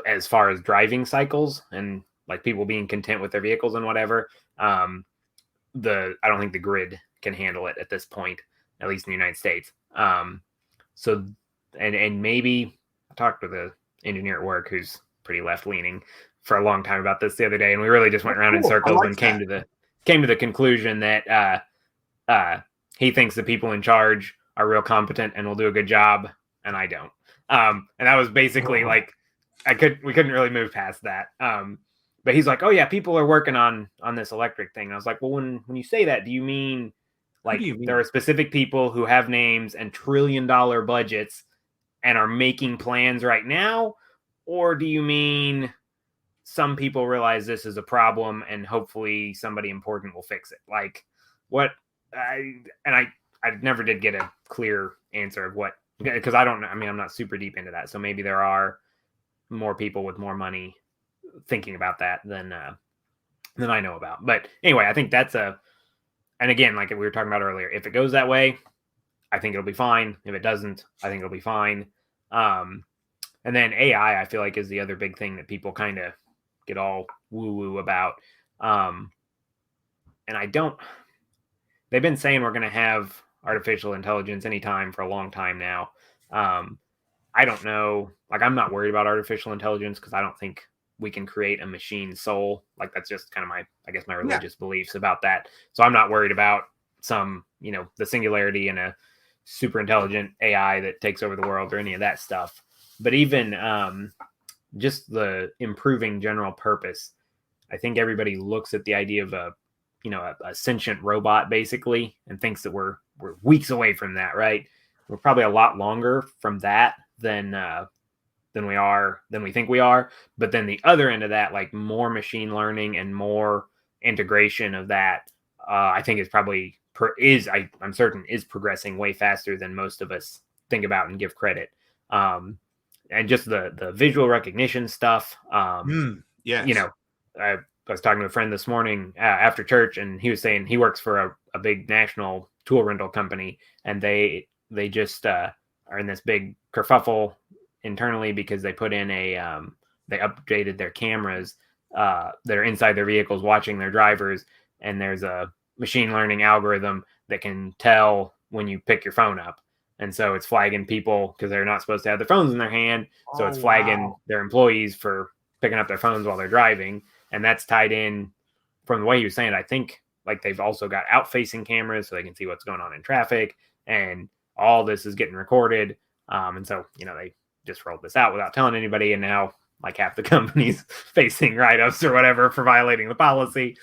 S2: as far as driving cycles and like people being content with their vehicles and whatever. I don't think the grid can handle it at this point, at least in the United States. So maybe I talked with an engineer at work who's pretty left leaning for a long time about this the other day, and we really just went around in circles and came to the conclusion that he thinks the people in charge are real competent and will do a good job, and I don't. And that was basically like we couldn't really move past that. But he's like, oh yeah, people are working on this electric thing. And I was like, well, when you say that, do you mean there are specific people who have names and $1 trillion budgets and are making plans right now? Or do you mean some people realize this is a problem and hopefully somebody important will fix it. Like what I never did get a clear answer of what, because I don't know. I mean, I'm not super deep into that. So maybe there are more people with more money thinking about that than I know about. But anyway, I think that's and again, like we were talking about earlier, if it goes that way, I think it'll be fine. If it doesn't, I think it'll be fine. And then AI, I feel like, is the other big thing that people kind of get all woo-woo about. And they've been saying we're going to have artificial intelligence anytime for a long time now. I don't know. Like, I'm not worried about artificial intelligence because I don't think we can create a machine soul. Like, that's just kind of my religious beliefs about that. So I'm not worried about some, the singularity in a super intelligent AI that takes over the world or any of that stuff. But even just the improving general purpose, I think everybody looks at the idea of a sentient robot basically and thinks that we're weeks away from that, right? We're probably a lot longer from that than we think we are. But then the other end of that, like more machine learning and more integration of that, I think is probably I'm certain is progressing way faster than most of us think about and give credit. And just the visual recognition stuff.
S1: Yes.
S2: I was talking to a friend this morning after church, and he was saying he works for a big national tool rental company, and they just are in this big kerfuffle internally because they put in they updated their cameras that are inside their vehicles watching their drivers, and there's a machine learning algorithm that can tell when you pick your phone up. And so it's flagging people because they're not supposed to have their phones in their hand. So it's flagging their employees for picking up their phones while they're driving. And that's tied in from the way you were saying. I think like they've also got out-facing cameras so they can see what's going on in traffic. And all this is getting recorded. And so, they just rolled this out without telling anybody. And now like half the companies facing write-ups or whatever for violating the policy.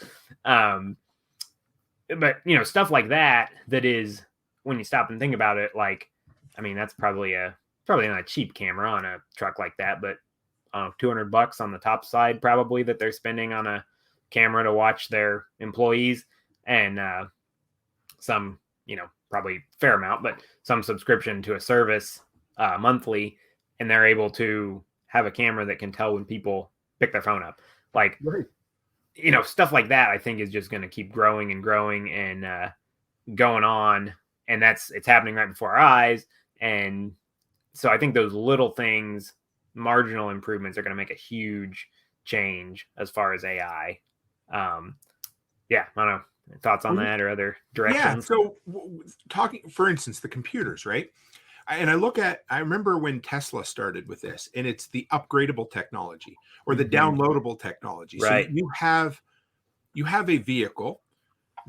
S2: But, stuff like that is, when you stop and think about it, like, I mean, that's probably not a cheap camera on a truck like that, but $200 on the top side, probably, that they're spending on a camera to watch their employees, and some, probably fair amount, but some subscription to a service monthly, and they're able to have a camera that can tell when people pick their phone up. Like, right. Stuff like that, I think is just going to keep growing and growing and going on. And it's happening right before our eyes. And so I think those little things, marginal improvements, are going to make a huge change as far as AI. I don't know. Thoughts on that or other directions?
S1: Yeah. So talking, for instance, the computers, right? And I remember when Tesla started with this, and it's the upgradable technology or the downloadable technology.
S2: Right.
S1: So you have a vehicle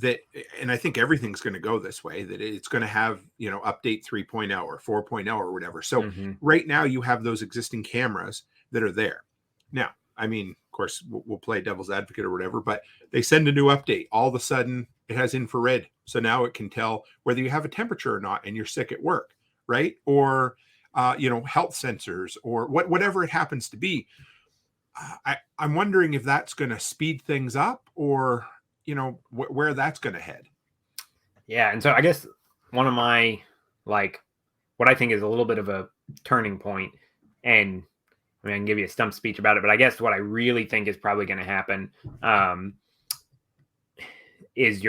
S1: that, and I think everything's going to go this way, that it's going to have, update 3.0 or 4.0 or whatever. So right now you have those existing cameras that are there. Now, I mean, of course, we'll play devil's advocate or whatever, but they send a new update. All of a sudden it has infrared. So now it can tell whether you have a temperature or not and you're sick at work, right? Or, health sensors or whatever it happens to be. I'm wondering if that's going to speed things up or, where that's going to head.
S2: Yeah. And so I guess one of my, what I think is a little bit of a turning point, and I can give you a stump speech about it, but I guess what I really think is probably going to happen is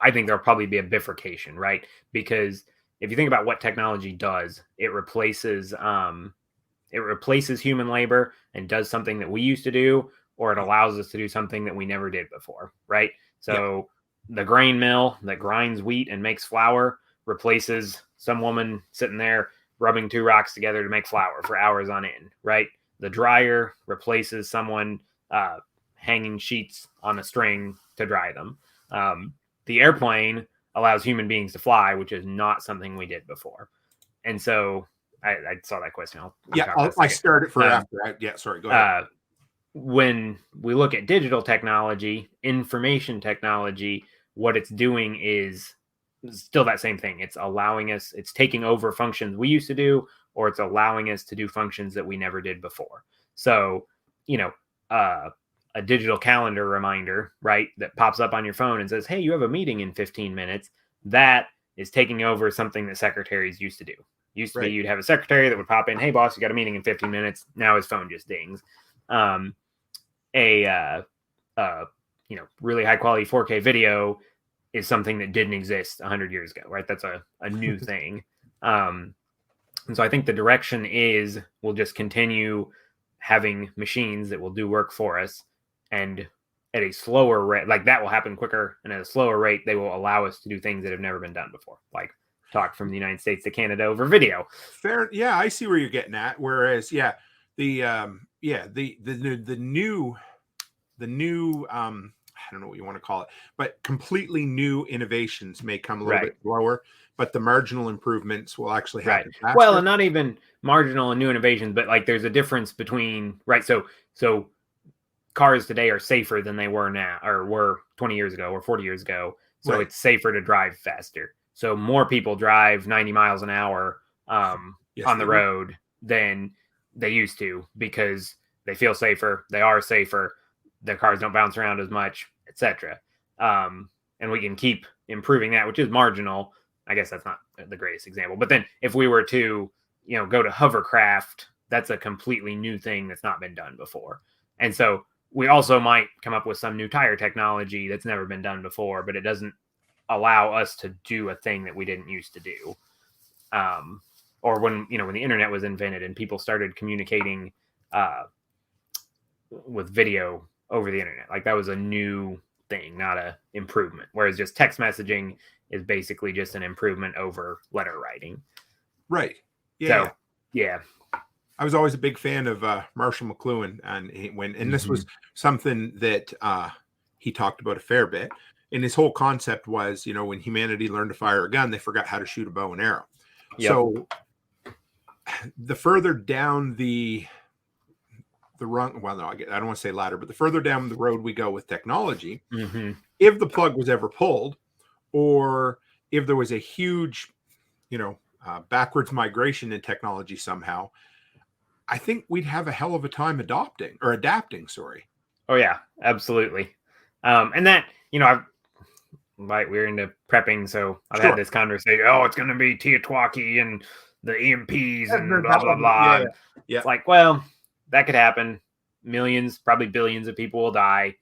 S2: I think there'll probably be a bifurcation, right? Because if you think about what technology does, it replaces human labor and does something that we used to do, or it allows us to do something that we never did before, right? So the grain mill that grinds wheat and makes flour replaces some woman sitting there rubbing two rocks together to make flour for hours on end, right? The dryer replaces someone hanging sheets on a string to dry them. The airplane allows human beings to fly, which is not something we did before. And so I saw that question.
S1: I started for after. Sorry, go ahead.
S2: When we look at digital technology, information technology, what it's doing is still that same thing. It's it's taking over functions we used to do, or it's allowing us to do functions that we never did before. So, a digital calendar reminder, right, that pops up on your phone and says, hey, you have a meeting in 15 minutes. That is taking over something that secretaries used to do. Used to be you'd have a secretary that would pop in, hey, boss, you got a meeting in 15 minutes. Now his phone just dings. Really high quality 4K video is something that didn't exist 100 years ago, right? That's a new thing. And so I think the direction is we'll just continue having machines that will do work for us, and at a slower rate, like that will happen quicker, and at a slower rate, they will allow us to do things that have never been done before, like talk from the United States to Canada over video.
S1: Fair. Yeah, I see where you're getting at. Whereas, the new I don't know what you want to call it, but completely new innovations may come a little bit slower, but the marginal improvements will actually happen faster.
S2: Well, and not even marginal and new innovations, but like there's a difference between, right? So cars today are safer than they were now, or were 20 years ago or 40 years ago. So it's safer to drive faster. So more people drive 90 miles an hour on the road than they used to, because they feel safer. They are safer. Their cars don't bounce around as much, etc. And we can keep improving that, which is marginal. I guess that's not the greatest example. But then if we were to, go to hovercraft, that's a completely new thing that's not been done before. And so we also might come up with some new tire technology that's never been done before, but it doesn't allow us to do a thing that we didn't used to do. Or when the internet was invented and people started communicating with video over the internet, like that was a new thing, not a improvement. Whereas just text messaging is basically just an improvement over letter writing.
S1: Right.
S2: Yeah. So, yeah.
S1: I was always a big fan of Marshall McLuhan, and this was something that he talked about a fair bit. And his whole concept was, when humanity learned to fire a gun, they forgot how to shoot a bow and arrow. Yep. So the further down the rung, well, no, I don't want to say ladder, but the further down the road we go with technology, if the plug was ever pulled, or if there was a huge, backwards migration in technology somehow, I think we'd have a hell of a time adapting.
S2: Oh yeah, absolutely. And that, we're into prepping, so I've had this conversation. Oh, it's going to be Teotihuacan and the EMPs and blah, blah, blah. Yeah. It's like, well, that could happen. Millions, probably billions of people will die.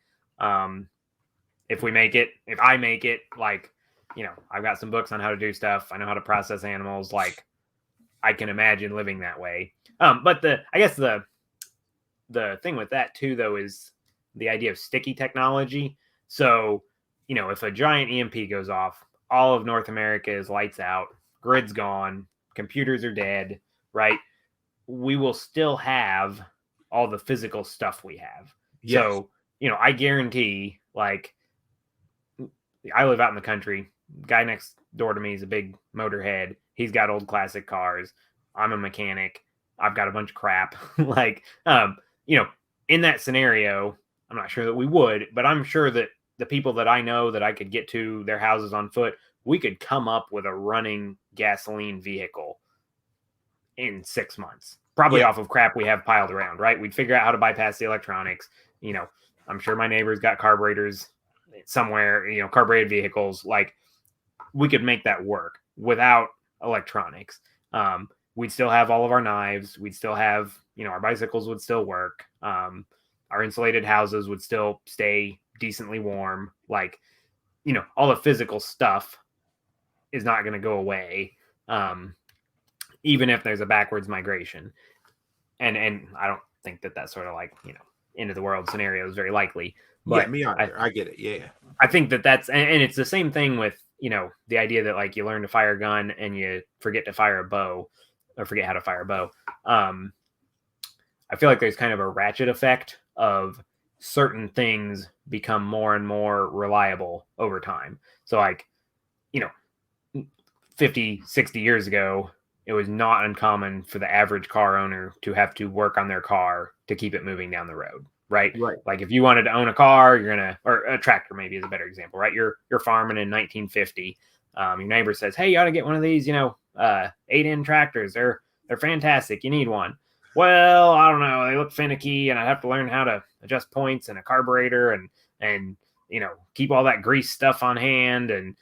S2: If I make it, like, I've got some books on how to do stuff. I know how to process animals. Like, I can imagine living that way. But I guess the thing with that too, though, is the idea of sticky technology. So, if a giant EMP goes off, all of North America is lights out, grid's gone, computers are dead, right? We will still have all the physical stuff we have. Yes. So, I guarantee, like, I live out in the country. Guy next door to me is a big motorhead. He's got old classic cars. I'm a mechanic. I've got a bunch of crap. Like, in that scenario, I'm not sure that we would, but I'm sure that the people that I know that I could get to their houses on foot, we could come up with a running gasoline vehicle in 6 months, probably off of crap we have piled around, right? We'd figure out how to bypass the electronics. I'm sure my neighbor's got carburetors somewhere, carbureted vehicles. Like, we could make that work without electronics. We'd still have all of our knives. We'd still have, our bicycles would still work. Our insulated houses would still stay decently warm. Like, all the physical stuff is not going to go away. Even if there's a backwards migration. And I don't think that sort of like, end of the world scenario is very likely. But
S1: me either. I get it. Yeah.
S2: I think that's, and it's the same thing with, the idea that like you learn to fire a gun and you forget to fire a bow, or forget how to fire a bow. I feel like there's kind of a ratchet effect of certain things become more and more reliable over time. So like, 50, 60 years ago, it was not uncommon for the average car owner to have to work on their car to keep it moving down the road. Right. Like if you wanted to own a car, or a tractor maybe is a better example, right? You're farming in 1950. Your neighbor says, hey, you ought to get one of these, 8-in tractors. They're fantastic. You need one. Well, I don't know. They look finicky and I have to learn how to adjust points and a carburetor and keep all that grease stuff on hand and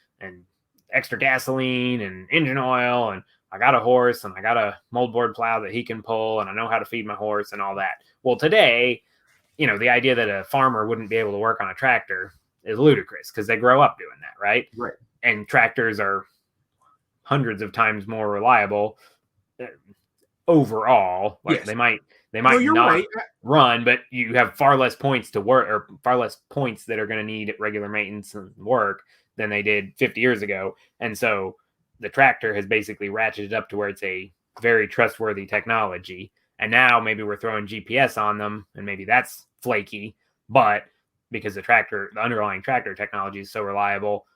S2: extra gasoline and engine oil, and I got a horse and I got a moldboard plow that he can pull, and I know how to feed my horse and all that. Well, today, the idea that a farmer wouldn't be able to work on a tractor is ludicrous because they grow up doing that, right?
S1: Right.
S2: And tractors are hundreds of times more reliable overall. Like,
S1: yes.
S2: they might not
S1: right.
S2: run, but you have far less points to work, or far less points that are going to need regular maintenance and work than they did 50 years ago. And so the tractor has basically ratcheted up to where it's a very trustworthy technology. And now maybe we're throwing GPS on them, and maybe that's flaky, but because the underlying tractor technology is so reliable,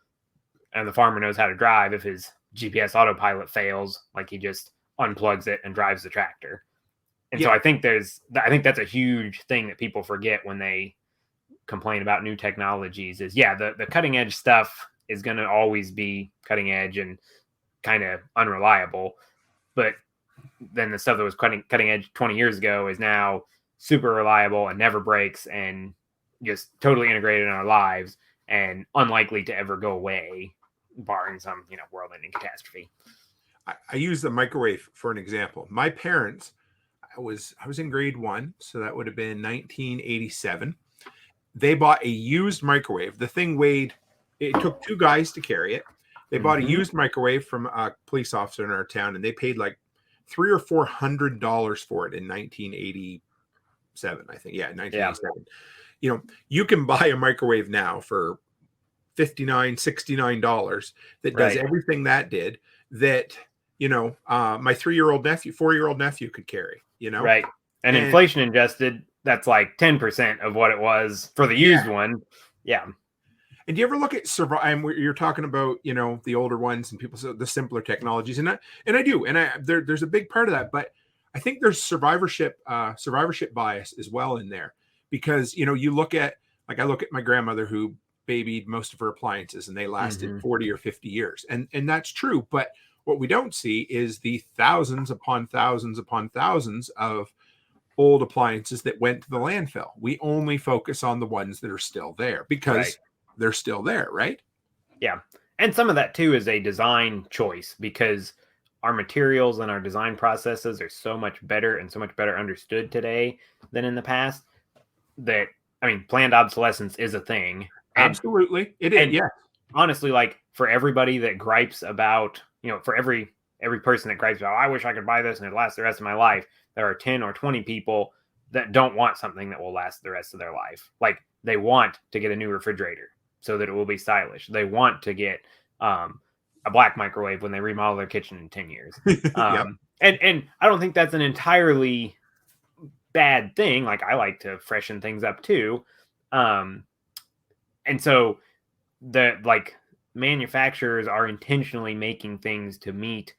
S2: and the farmer knows how to drive, if his GPS autopilot fails, like, he just unplugs it and drives the tractor. And so I think that's a huge thing that people forget when they complain about new technologies is, the cutting edge stuff is going to always be cutting edge and kind of unreliable. But then the stuff that was cutting edge 20 years ago is now super reliable and never breaks and just totally integrated in our lives and unlikely to ever go away, barring some, world-ending catastrophe.
S1: I use the microwave for an example. My parents, I was in grade 1, so that would have been 1987. They bought a used microwave. The thing it took 2 guys to carry it. They bought a used microwave from a police officer in our town, and they paid like $300 or $400 for it in 1987, I think. Yeah, 1987.
S2: Yeah.
S1: You can buy a microwave now for $59, $69 that does everything that did, that my 4-year-old nephew could carry.
S2: Right. And inflation adjusted, that's like 10% of what it was for the used one. Yeah.
S1: And do you ever look at you're talking about, the older ones and people, the simpler technologies, and I do, and there's a big part of that, but I think there's survivorship bias as well in there, because you look at, like, I look at my grandmother who babied most of her appliances and they lasted 40 or 50 years, and that's true, but what we don't see is the thousands upon thousands upon thousands of old appliances that went to the landfill. We only focus on the ones that are still there because they're still there, right?
S2: Yeah. And some of that too is a design choice, because our materials and our design processes are so much better and so much better understood today than in the past that, planned obsolescence is a thing.
S1: Absolutely. It is. Yeah.
S2: Honestly, like, for everybody that gripes about, for every person that gripes about, I wish I could buy this and it'd last the rest of my life, there are 10 or 20 people that don't want something that will last the rest of their life. Like, they want to get a new refrigerator so that it will be stylish. They want to get a black microwave when they remodel their kitchen in 10 years. And I don't think that's an entirely bad thing. Like, I like to freshen things up too. And so manufacturers are intentionally making things to meet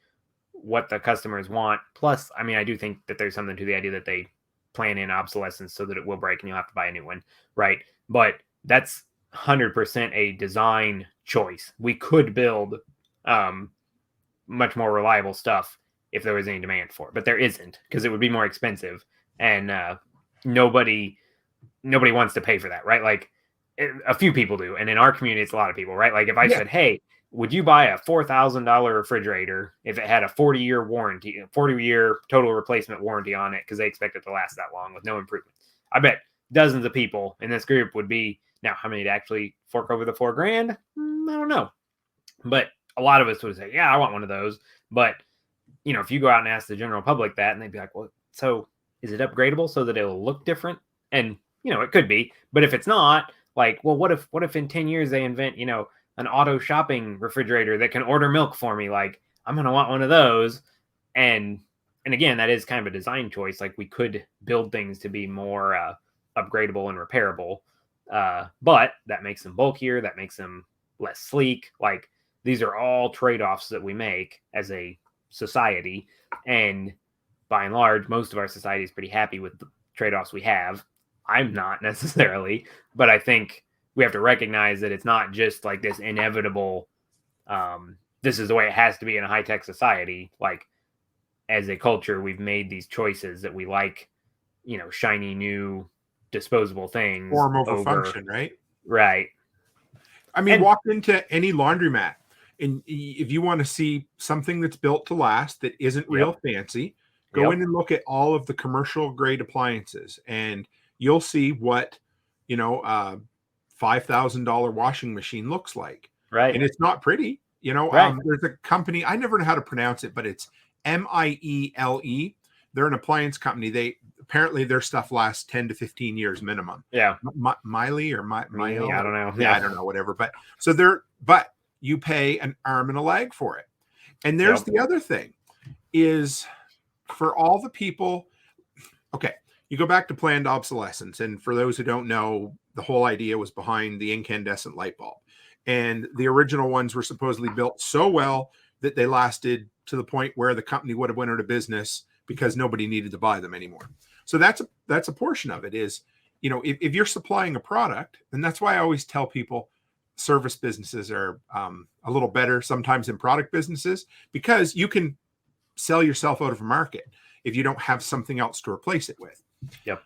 S2: what the customers want. Plus, I do think that there's something to the idea that they plan in obsolescence so that it will break and you'll have to buy a new one, right? But that's 100% a design choice. We could build much more reliable stuff if there was any demand for it, but there isn't, because it would be more expensive, and nobody wants to pay for that, right? Like, a few people do, and in our community it's a lot of people, right? Like, if I said, hey, would you buy a $4,000 refrigerator if it had a 40-year warranty, 40-year total replacement warranty on it, because they expect it to last that long with no improvement? I bet dozens of people in this group would be. Now, how many to actually fork over the $4,000? I don't know. But a lot of us would say, yeah, I want one of those. But, if you go out and ask the general public that, and they'd be like, well, so is it upgradable so that it'll look different? And, it could be. But if it's not, like, well, what if in 10 years they invent, an auto shopping refrigerator that can order milk for me? Like, I'm going to want one of those. And again, that is kind of a design choice. Like, we could build things to be more upgradable and repairable. But that makes them bulkier. That makes them less sleek. Like, these are all trade-offs that we make as a society. And by and large, most of our society is pretty happy with the trade-offs we have. I'm not necessarily, but I think we have to recognize that it's not just like this inevitable, this is the way it has to be in a high-tech society. Like, as a culture, we've made these choices that we like, shiny new disposable things
S1: Form over
S2: over.
S1: function, right?
S2: Right.
S1: I mean,
S2: And
S1: walk into any laundromat, and if you want to see something that's built to last that isn't real
S2: yep.
S1: fancy, go in
S2: Yep.
S1: and look at all of the commercial grade appliances, and you'll see what, $5,000 washing machine looks like.
S2: Right.
S1: And it's not pretty.
S2: Right.
S1: There's a company, I never know how to pronounce it, but it's Miele. They're an appliance company. Apparently their stuff lasts 10 to 15 years minimum.
S2: Yeah.
S1: Miley or
S2: I
S1: Miele?
S2: don't know.
S1: Yeah, I don't know, whatever. But but you pay an arm and a leg for it. And there's
S2: Yep.
S1: the other thing is, for all the people, okay, you go back to planned obsolescence. And for those who don't know, the whole idea was behind the incandescent light bulb. And the original ones were supposedly built so well that they lasted to the point where the company would have went out of business because nobody needed to buy them anymore. So that's a portion of it is, if you're supplying a product, and that's why I always tell people service businesses are a little better sometimes than product businesses, because you can sell yourself out of a market if you don't have something else to replace it with.
S2: Yep.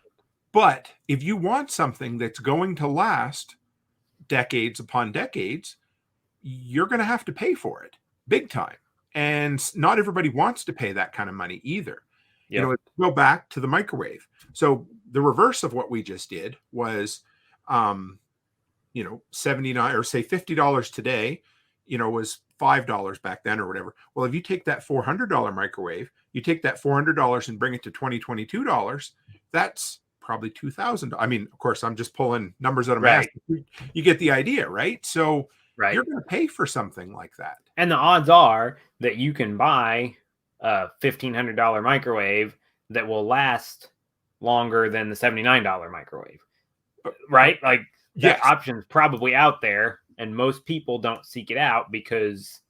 S1: But if you want something that's going to last decades upon decades, you're going to have to pay for it big time. And not everybody wants to pay that kind of money either.
S2: Yep.
S1: Go back to the microwave. So the reverse of what we just did was, 79 or say $50 today, was $5 back then or whatever. Well, if you take that $400 microwave, you take that $400 and bring it to $22, that's probably $2,000. I mean, of course, I'm just pulling numbers out of my ass. You get the idea, right? So you're going to pay for something like that.
S2: And the odds are that you can buy a $1,500 microwave that will last longer than the $79 microwave, right? Like that option's probably out there, and most people don't seek it out because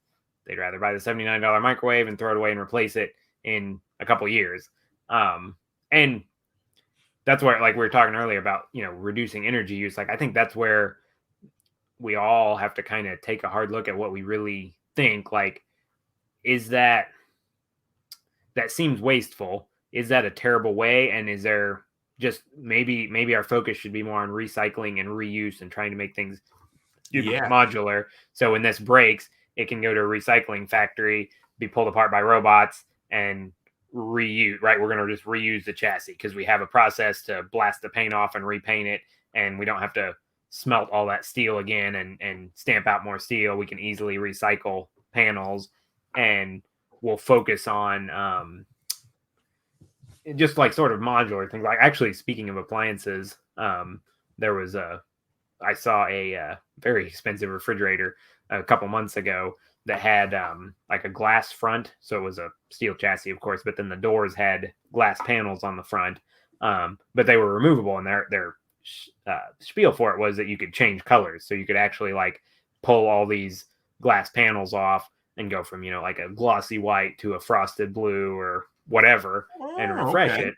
S2: they'd rather buy the $79 microwave and throw it away and replace it in a couple of years. And that's where, like we were talking earlier about, reducing energy use. Like, I think that's where we all have to kind of take a hard look at what we really think. Like, is that seems wasteful? Is that a terrible way? And is there just maybe our focus should be more on recycling and reuse and trying to make things modular. So when this breaks, it can go to a recycling factory, be pulled apart by robots, and reuse, right? We're going to just reuse the chassis because we have a process to blast the paint off and repaint it, and we don't have to smelt all that steel again and stamp out more steel. We can easily recycle panels, and we'll focus on just like sort of modular things. Like, actually, speaking of appliances, I saw a very expensive refrigerator a couple months ago that had like a glass front. So it was a steel chassis, of course, but then the doors had glass panels on the front, but they were removable. And their spiel for it was that you could change colors. So you could actually like pull all these glass panels off and go from, like a glossy white to a frosted blue or whatever and refresh it.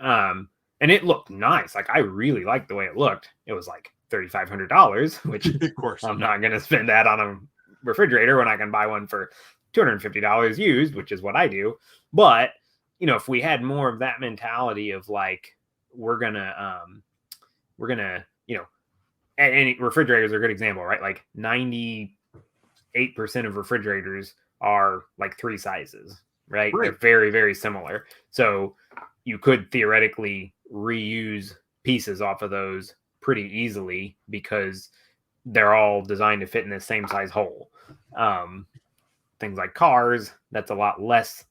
S2: And it looked nice. Like, I really liked the way it looked. It was like $3,500, which
S1: of course
S2: I'm not going to spend that on a refrigerator when I can buy one for $250 used, which is what I do. But, if we had more of that mentality of like, we're gonna, and refrigerators are a good example, right? Like 98% of refrigerators are like 3 sizes, right? They're very, very similar. So you could theoretically reuse pieces off of those pretty easily because they're all designed to fit in the same size hole. Things like cars, that's a lot less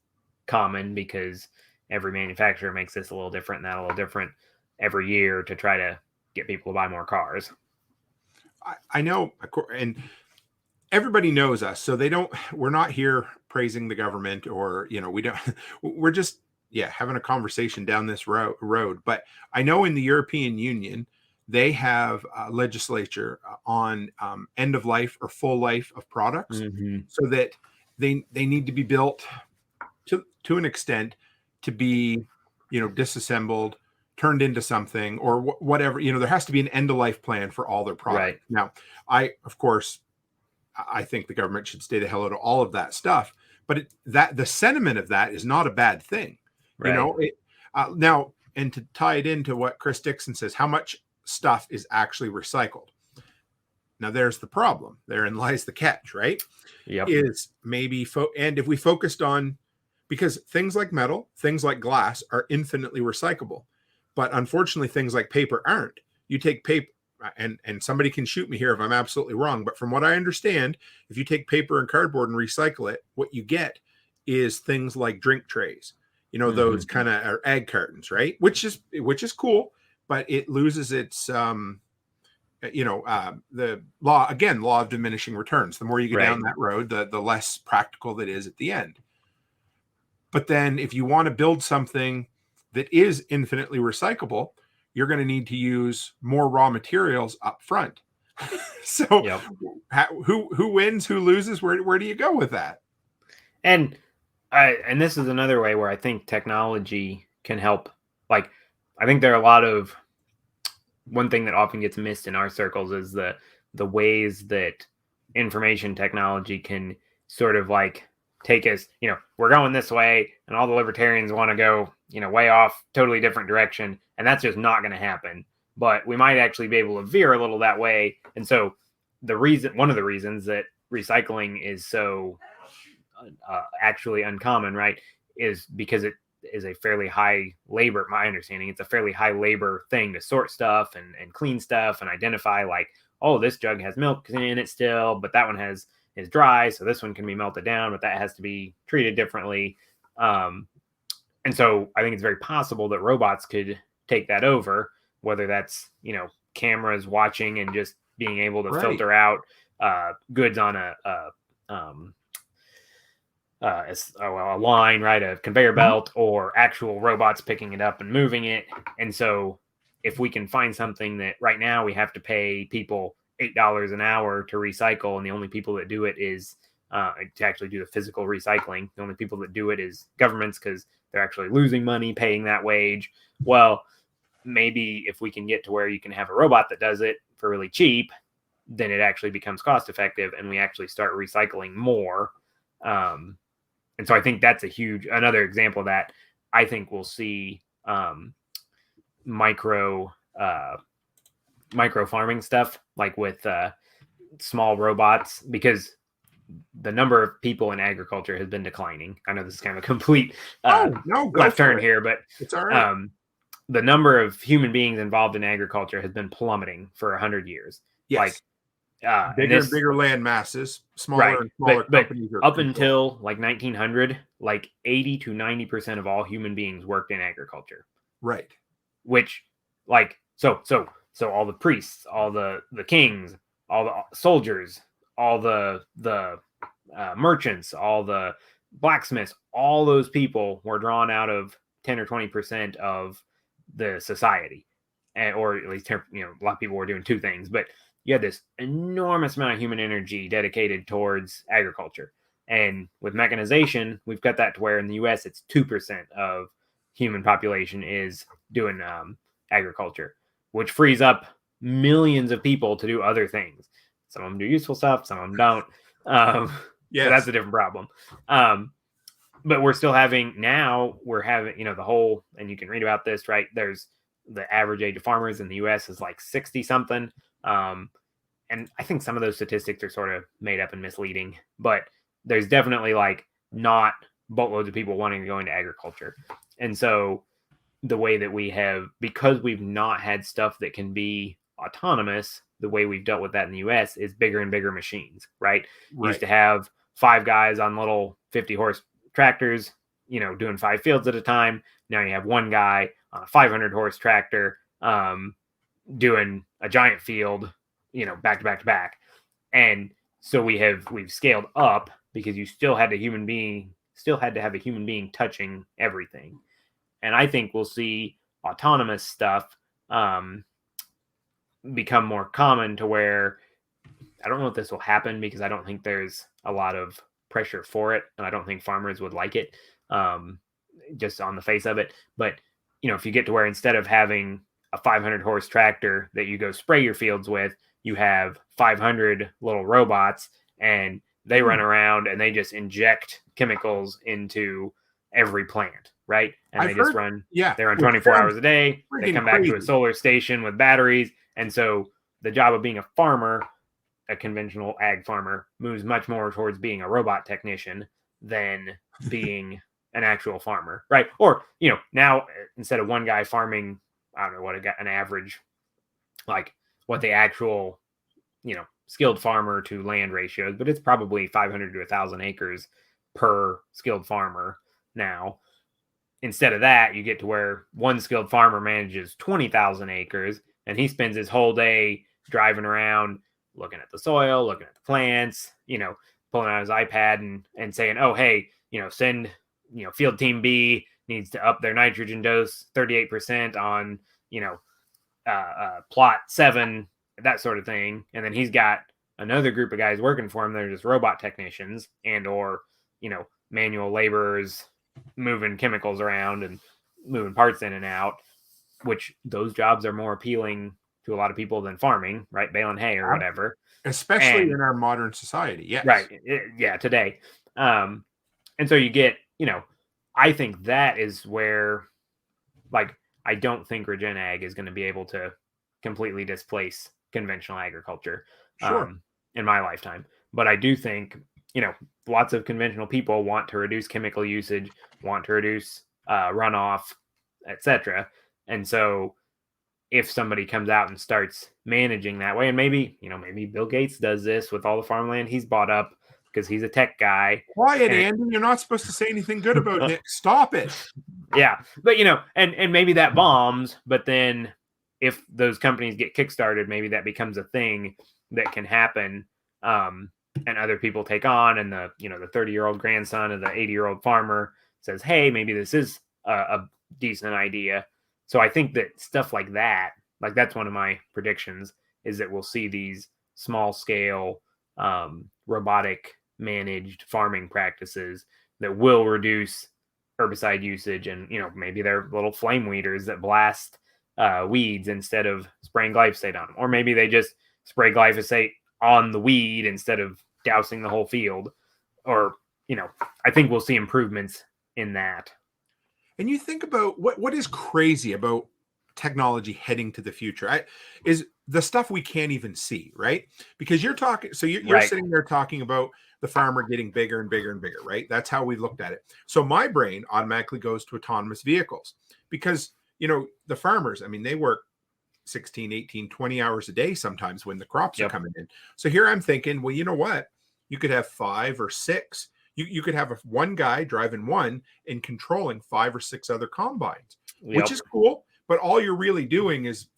S2: common because every manufacturer makes this a little different and that a little different every year to try to get people to buy more cars.
S1: I know, and everybody knows us, so we're not here praising the government or, we're just, having a conversation down this road. But I know in the European Union, they have a legislature on end of life or full life of products, so that they need to be built to an extent to be, disassembled, turned into something or whatever. There has to be an end of life plan for all their products. Right. Now, I think the government should stay the hell out of all of that stuff, but the sentiment of that is not a bad thing. Right. Now, and to tie it into what Chris Dixon says, how much stuff is actually recycled? Now, there's the problem. Therein lies the catch, right?
S2: Yep.
S1: Is maybe, and if we focused on, because things like metal, things like glass are infinitely recyclable, but unfortunately, things like paper aren't. You take paper, and somebody can shoot me here if I'm absolutely wrong, but from what I understand, if you take paper and cardboard and recycle it, what you get is things like drink trays, those kind of are egg cartons, right? Which is cool, but it loses its the law of diminishing returns. The more you go down that road, the less practical that is at the end. But then if you want to build something that is infinitely recyclable, you're going to need to use more raw materials up front. So who wins, who loses? Where do you go with that?
S2: And this is another way where I think technology can help. Like, I think there are a lot of, one thing that often gets missed in our circles is the ways that information technology can sort of like take us, we're going this way and all the libertarians want to go, way off, totally different direction. And that's just not going to happen. But we might actually be able to veer a little that way. And so one of the reasons that recycling is so actually uncommon, right, is because it is a fairly high labor, my understanding, it's a fairly high labor thing to sort stuff and clean stuff and identify like, oh, this jug has milk in it still, but that one is dry, so this one can be melted down, but that has to be treated differently. And so I think it's very possible that robots could take that over, whether that's, cameras watching and just being able to filter out goods on a line, right, a conveyor belt, or actual robots picking it up and moving it. And so if we can find something that right now we have to pay people $8 an hour to recycle, and the only people that do it is to actually do the physical recycling, the only people that do it is governments because they're actually losing money paying that wage. Well, maybe if we can get to where you can have a robot that does it for really cheap, then it actually becomes cost effective and we actually start recycling more. And so I think that's another example that I think we'll see micro farming stuff, like with small robots, because the number of people in agriculture has been declining. I know this is kind of a complete left turn here, but
S1: it's all right.
S2: The number of human beings involved in agriculture has been plummeting for 100 years.
S1: Yes. Like bigger and bigger land masses, smaller and smaller companies.
S2: Up until like 1900, like 80 to 90% of all human beings worked in agriculture.
S1: Right.
S2: Which, like, so all the priests, all the kings, all the soldiers, all the merchants, all the blacksmiths, all those people were drawn out of 10 or 20% of the society, or at least, a lot of people were doing two things, but you had this enormous amount of human energy dedicated towards agriculture. And with mechanization, we've got that to where in the U.S. it's 2% of human population is doing agriculture, which frees up millions of people to do other things. Some of them do useful stuff, some of them don't. Yes. So that's a different problem. But we're having the whole, and you can read about this, right? There's the average age of farmers in the U.S. is like 60 something. And I think some of those statistics are sort of made up and misleading, but there's definitely like not boatloads of people wanting to go into agriculture. And so the way that we have, because we've not had stuff that can be autonomous, the way we've dealt with that in the US is bigger and bigger machines, right? You used to have 5 guys on little 50 horse tractors, doing 5 fields at a time. Now you have 1 guy on a 500 horse tractor, doing a giant field, back to back to back. And so we've scaled up because you still had to have a human being touching everything. And I think we'll see autonomous stuff become more common to where, I don't know if this will happen because I don't think there's a lot of pressure for it. And I don't think farmers would like it just on the face of it. But, if you get to where instead of having a 500 horse tractor that you go spray your fields with, you have 500 little robots and they run around and they just inject chemicals into every plant. right? And
S1: I've
S2: they just
S1: heard,
S2: run,
S1: yeah,
S2: they run
S1: which
S2: 24
S1: sounds
S2: hours a day. They
S1: friggin'
S2: come back to a
S1: crazy.
S2: solar station with batteries. And so the job of being a farmer, a conventional ag farmer, moves much more towards being a robot technician than being an actual farmer, right? Or, now instead of one guy farming, I don't know what an average, like what the actual, skilled farmer to land ratios, but it's probably 500 to 1,000 acres per skilled farmer now. Instead of that, you get to where one skilled farmer manages 20,000 acres, and he spends his whole day driving around, looking at the soil, looking at the plants, pulling out his iPad and saying, oh, hey, send, field team B needs to up their nitrogen dose 38% on, plot 7, that sort of thing. And then he's got another group of guys working for him. They're just robot technicians or, manual laborers moving chemicals around and moving parts in and out, which those jobs are more appealing to a lot of people than farming, right? Baling hay or whatever.
S1: Especially in our modern society. Yes.
S2: Right. Yeah. Today. And so you get, I think that is where, I don't think regen ag is going to be able to completely displace conventional agriculture in my lifetime. But I do think, lots of conventional people want to reduce chemical usage, want to reduce runoff, etc. And so if somebody comes out and starts managing that way, and maybe Bill Gates does this with all the farmland he's bought up because he's a tech guy.
S1: Quiet, Andy. You're not supposed to say anything good about Nick. Stop it.
S2: Yeah. But, and maybe that bombs, but then if those companies get kickstarted, maybe that becomes a thing that can happen. And other people take on, and the 30-year-old grandson of the 80-year-old farmer says, hey, maybe this is a decent idea. So I think that stuff like that, that's one of my predictions, is that we'll see these small scale robotic managed farming practices that will reduce herbicide usage, and maybe they're little flame weeders that blast weeds instead of spraying glyphosate on them, or maybe they just spray glyphosate on the weed instead of dousing the whole field. Or I think we'll see improvements in that.
S1: And you think about what is crazy about technology heading to the future is the stuff we can't even see, right? Because you're talking, so you're
S2: Right.
S1: sitting there talking about the farmer getting bigger and bigger and bigger, right? That's how we looked at it. So my brain automatically goes to autonomous vehicles because, the farmers, they work 16, 18, 20 hours a day sometimes when the crops are coming in. So here I'm thinking, well, you know what? You could have 5 or 6. You could have one guy driving one and controlling 5 or 6 other combines, which is cool. But all you're really doing is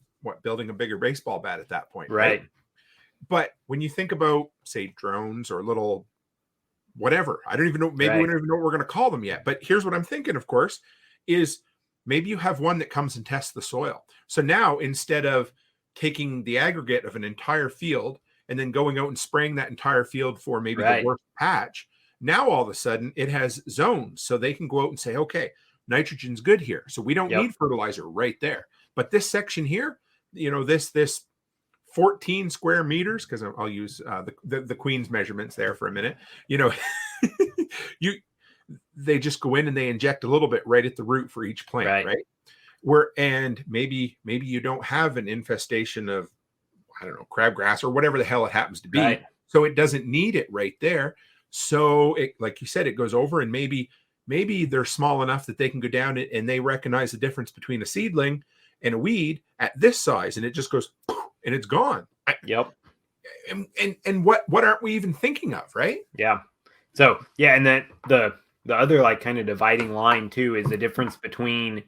S1: building a bigger baseball bat at that point. Right. But when you think about, say, drones or little whatever, I don't even know, maybe we don't even know what we're going to call them yet. But here's what I'm thinking, of course, is maybe you have one that comes and tests the soil. So now instead of taking the aggregate of an entire field and then going out and spraying that entire field for maybe the worst patch, now all of a sudden it has zones. So they can go out and say, okay, nitrogen's good here. So we don't need fertilizer right there. But this section here, this 14 square meters, because I'll use the Queen's measurements there for a minute, they just go in and they inject a little bit right at the root for each plant, right? And maybe you don't have an infestation of, I don't know, crabgrass or whatever the hell it happens to be. So it doesn't need it right there. So it, like you said, it goes over, and maybe they're small enough that they can go down and they recognize the difference between a seedling and a weed at this size, and it just goes and it's gone. And what aren't we even thinking of, right?
S2: Yeah. So and then the other kind of dividing line too is the difference between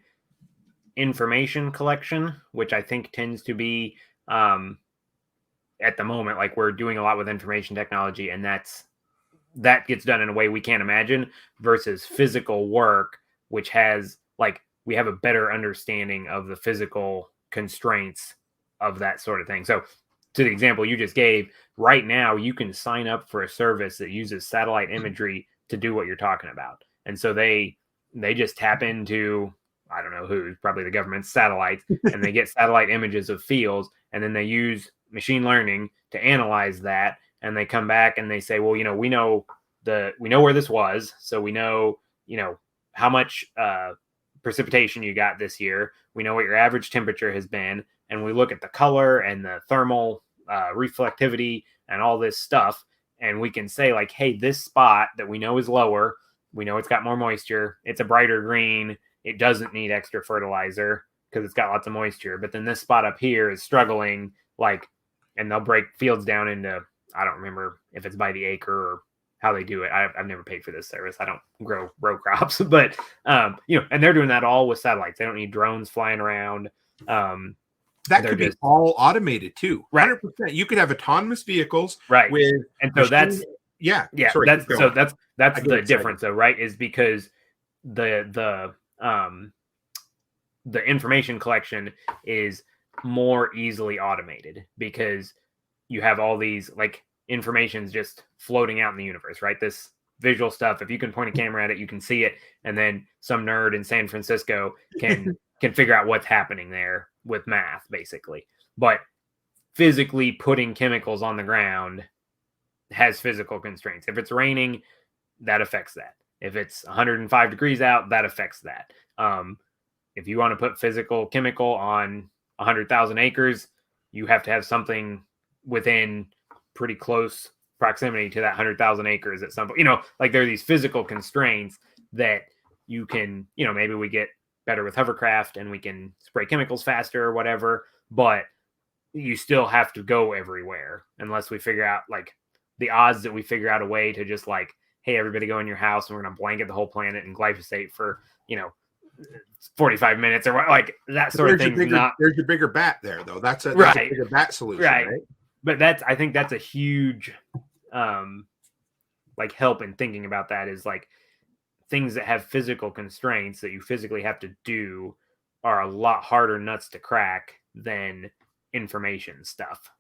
S2: information collection, which I think tends to be at the moment, we're doing a lot with information technology, and that gets done in a way we can't imagine, versus physical work, which has we have a better understanding of the physical constraints of that sort of thing. So to the example you just gave, right now you can sign up for a service that uses satellite imagery to do what you're talking about. And so they just tap into, I don't know who, probably the government's satellites, and they get satellite images of fields, and then they use machine learning to analyze that, and they come back and they say, well, we know where this was, so we know how much precipitation you got this year. We know what your average temperature has been, and we look at the color and the thermal reflectivity and all this stuff, and we can say like, hey, this spot that we know is lower, we know it's got more moisture, it's a brighter green, it doesn't need extra fertilizer because it's got lots of moisture. But then this spot up here is struggling, like, and they'll break fields down into, I don't remember if it's by the acre or how they do it. I've never paid for this service. I don't grow row crops, but and they're doing that all with satellites. They don't need drones flying around.
S1: That could be all automated too.
S2: Right.
S1: 100%. You could have autonomous vehicles,
S2: right?
S1: With
S2: and so that's
S1: Sorry,
S2: that's the difference, though, right? Is because the information collection is more easily automated because you have all these like information's just floating out in the universe, right? This visual stuff, if you can point a camera at it, you can see it, and then some nerd in San Francisco can figure out what's happening there with math, basically. But physically putting chemicals on the ground has physical constraints. If it's raining, that affects that. If it's 105 degrees out, that affects that. If you want to put physical chemical on 100,000 acres, you have to have something within pretty close proximity to that 100,000 acres at some point. Like there are these physical constraints that you can, maybe we get better with hovercraft and we can spray chemicals faster or whatever, but you still have to go everywhere unless we figure out, like, the odds that we figure out a way to just like, hey, everybody go in your house and we're going to blanket the whole planet in glyphosate for, 45 minutes or what, like that sort of thing.
S1: There's your bigger bat there, though. That's a bigger bat solution, right?
S2: But I think that's a huge, like, help in thinking about that is like things that have physical constraints that you physically have to do are a lot harder nuts to crack than information stuff.